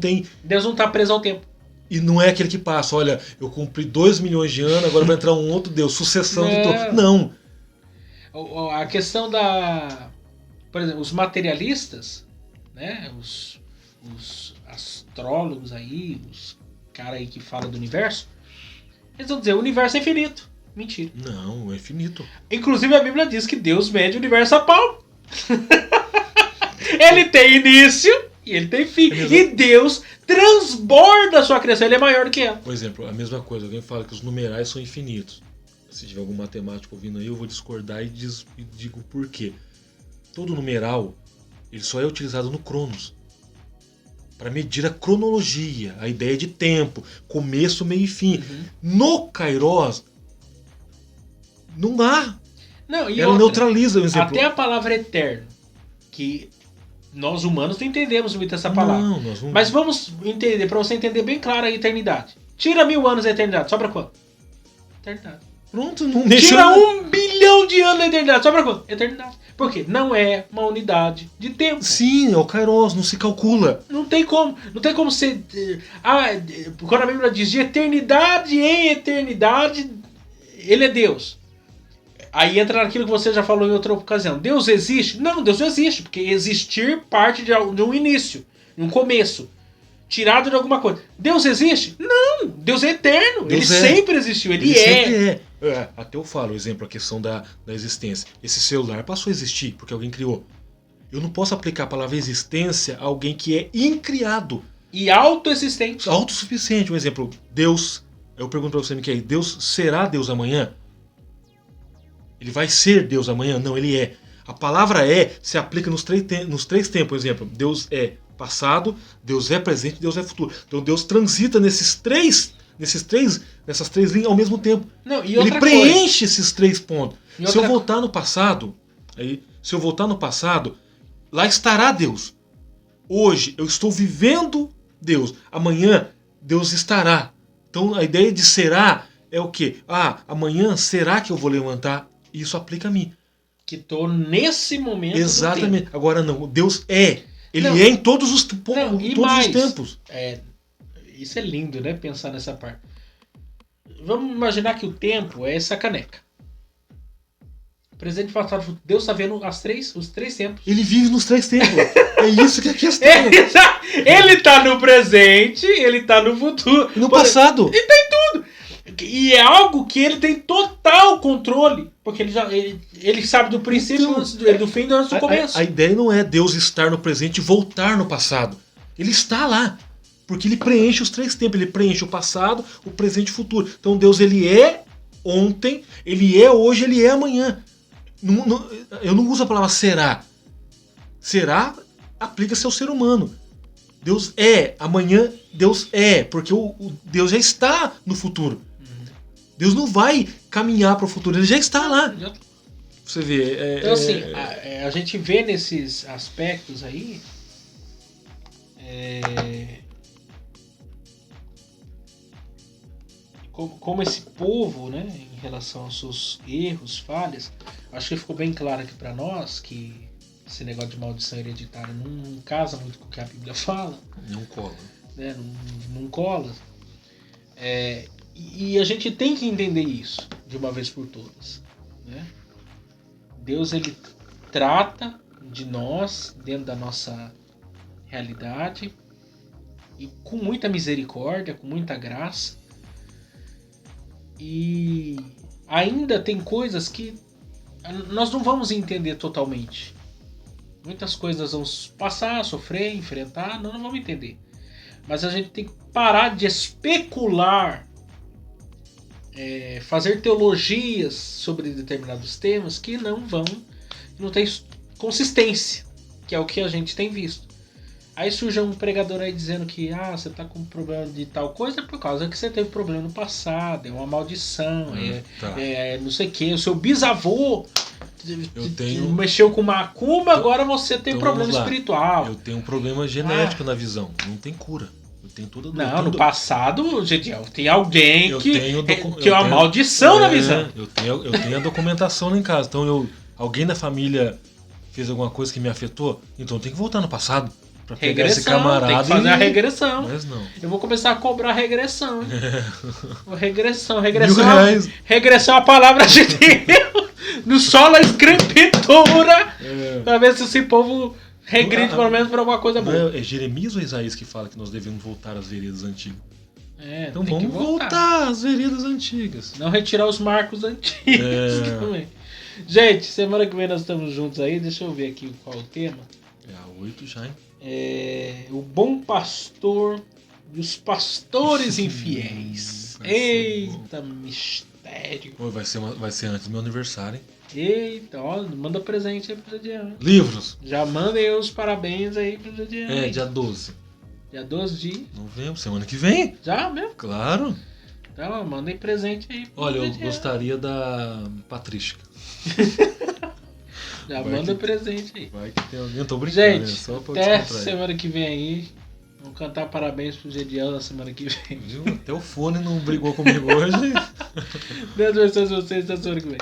está preso ao tempo. E não é aquele que passa, olha, eu cumpri 2 milhões de anos, agora vai entrar um outro Deus, sucessão de trono. Não. A questão por exemplo, os materialistas, né, os astrólogos aí, os caras aí que falam do universo, eles vão dizer, o universo é infinito. Mentira. Não, é infinito. Inclusive a Bíblia diz que Deus mede o universo a pau. Ele tem início e ele tem fim. E Deus transborda a sua criação. Ele é maior do que ela. Por exemplo, a mesma coisa. Alguém fala que os numerais são infinitos. Se tiver algum matemático ouvindo aí, eu vou discordar e digo por quê. Todo numeral, ele só é utilizado no Cronos. Para medir a cronologia, a ideia de tempo, começo, meio e fim. Uhum. No Kairos, não dá. Não, e ela outra, neutraliza o exemplo. Até a palavra eterno, que nós humanos não entendemos muito essa palavra. Não, nós não... Mas vamos entender, para você entender bem claro a eternidade. Tira 1000 anos da eternidade, sobra quanto? Eternidade. Pronto, não deixa. Tira 1 bilhão de anos da eternidade, sobra quanto? Eternidade. Por quê? Não é uma unidade de tempo. Sim, é o Kairos, não se calcula. Não tem como ser... quando a Bíblia diz de eternidade em eternidade, ele é Deus. Aí entra naquilo que você já falou em outra ocasião. Deus existe? Não, Deus não existe, porque existir parte de um início, de um começo, tirado de alguma coisa. Deus existe? Não, Deus é eterno, Deus ele sempre existiu, ele sempre é. Até eu falo, exemplo, a questão da existência. Esse celular passou a existir porque alguém criou. Eu não posso aplicar a palavra existência a alguém que é incriado. E autoexistente. Autossuficiente. Um exemplo, Deus, eu pergunto pra você, Miquel, Deus será Deus amanhã? Ele vai ser Deus amanhã? Não, ele é. A palavra se aplica nos três tempos. Por exemplo, Deus é passado, Deus é presente, Deus é futuro. Então Deus transita nessas três linhas ao mesmo tempo. Não, e ele preenche esses 3 pontos. Se eu voltar no passado, lá estará Deus. Hoje eu estou vivendo Deus. Amanhã Deus estará. Então a ideia de será é o quê? Amanhã será que eu vou levantar? Isso aplica a mim. Que estou nesse momento. Exatamente. Agora não, Deus é. Ele é em todos os tempos. Isso é lindo, né? Pensar nessa parte. Vamos imaginar que o tempo é essa caneca. Presente, passado, futuro. Deus está vendo os 3 tempos. Ele vive nos 3 tempos. É isso que é a questão. Ele está no presente, ele está no futuro. No passado. Ele está em tudo. E é algo que ele tem total controle. Porque ele sabe do princípio, do fim e antes do começo. A ideia não é Deus estar no presente e voltar no passado. Ele está lá. Porque ele preenche os 3 tempos. Ele preenche o passado, o presente e o futuro. Então Deus, ele é ontem, ele é hoje, ele é amanhã. Eu não uso a palavra será. Será aplica-se ao ser humano. Deus é, amanhã Deus é, porque o Deus já está no futuro. Deus não vai caminhar para o futuro, ele já está lá. Você vê. Então assim, a gente vê nesses aspectos aí como esse povo, né, em relação aos seus erros, falhas, acho que ficou bem claro aqui para nós que esse negócio de maldição hereditária não casa muito com o que a Bíblia fala. Não cola. Né, não cola. E a gente tem que entender isso de uma vez por todas. Né? Deus ele trata de nós dentro da nossa realidade e com muita misericórdia, com muita graça. E ainda tem coisas que nós não vamos entender totalmente. Muitas coisas vamos passar, sofrer, enfrentar, não vamos entender. Mas a gente tem que parar de especular, fazer teologias sobre determinados temas que não tem consistência, que é o que a gente tem visto. Aí surge um pregador aí dizendo que você tá com problema de tal coisa por causa que você teve problema no passado, é uma maldição, não sei o que, o seu bisavô mexeu com macumba, agora você tem problema espiritual. Eu tenho um problema genético na visão, não tem cura. Eu tenho toda no passado, Gediel, tem alguém que é uma maldição na visão. Eu tenho a documentação lá em casa. Então alguém da família fez alguma coisa que me afetou, então eu tenho que voltar no passado. Pra pegar esse camarada tem que fazer a regressão. Mas não. Eu vou começar a cobrar regressão. Regressão. R$1.000. Regressão é a palavra de Deus. No solo a escritura. Pra ver se esse povo regride pelo menos pra alguma coisa boa. É Jeremias ou Isaías que fala que nós devemos voltar às veredas antigas? Então vamos voltar às veredas antigas. Não retirar os marcos antigos também. Gente, semana que vem nós estamos juntos aí. Deixa eu ver aqui qual é o tema. É a 8 já, hein? O bom pastor e os pastores infiéis. Eita, mistério. Vai ser antes do meu aniversário, hein? Eita, ó, manda presente aí pro Jadian. Livros. Já mandem os parabéns aí pro Jadian. Dia 12. Dia 12 de novembro, semana que vem. Já mesmo? Claro. Então, mandem presente aí pro Olha, Jadian. Eu gostaria da patrística. Já manda presente aí. Vai que tem alguém. Eu tô brincando, gente, só pra até semana que vem aí. Vamos cantar parabéns pro Gediel na semana que vem. Viu? Até o fone não brigou comigo hoje. Deus abençoe vocês, até semana que vem.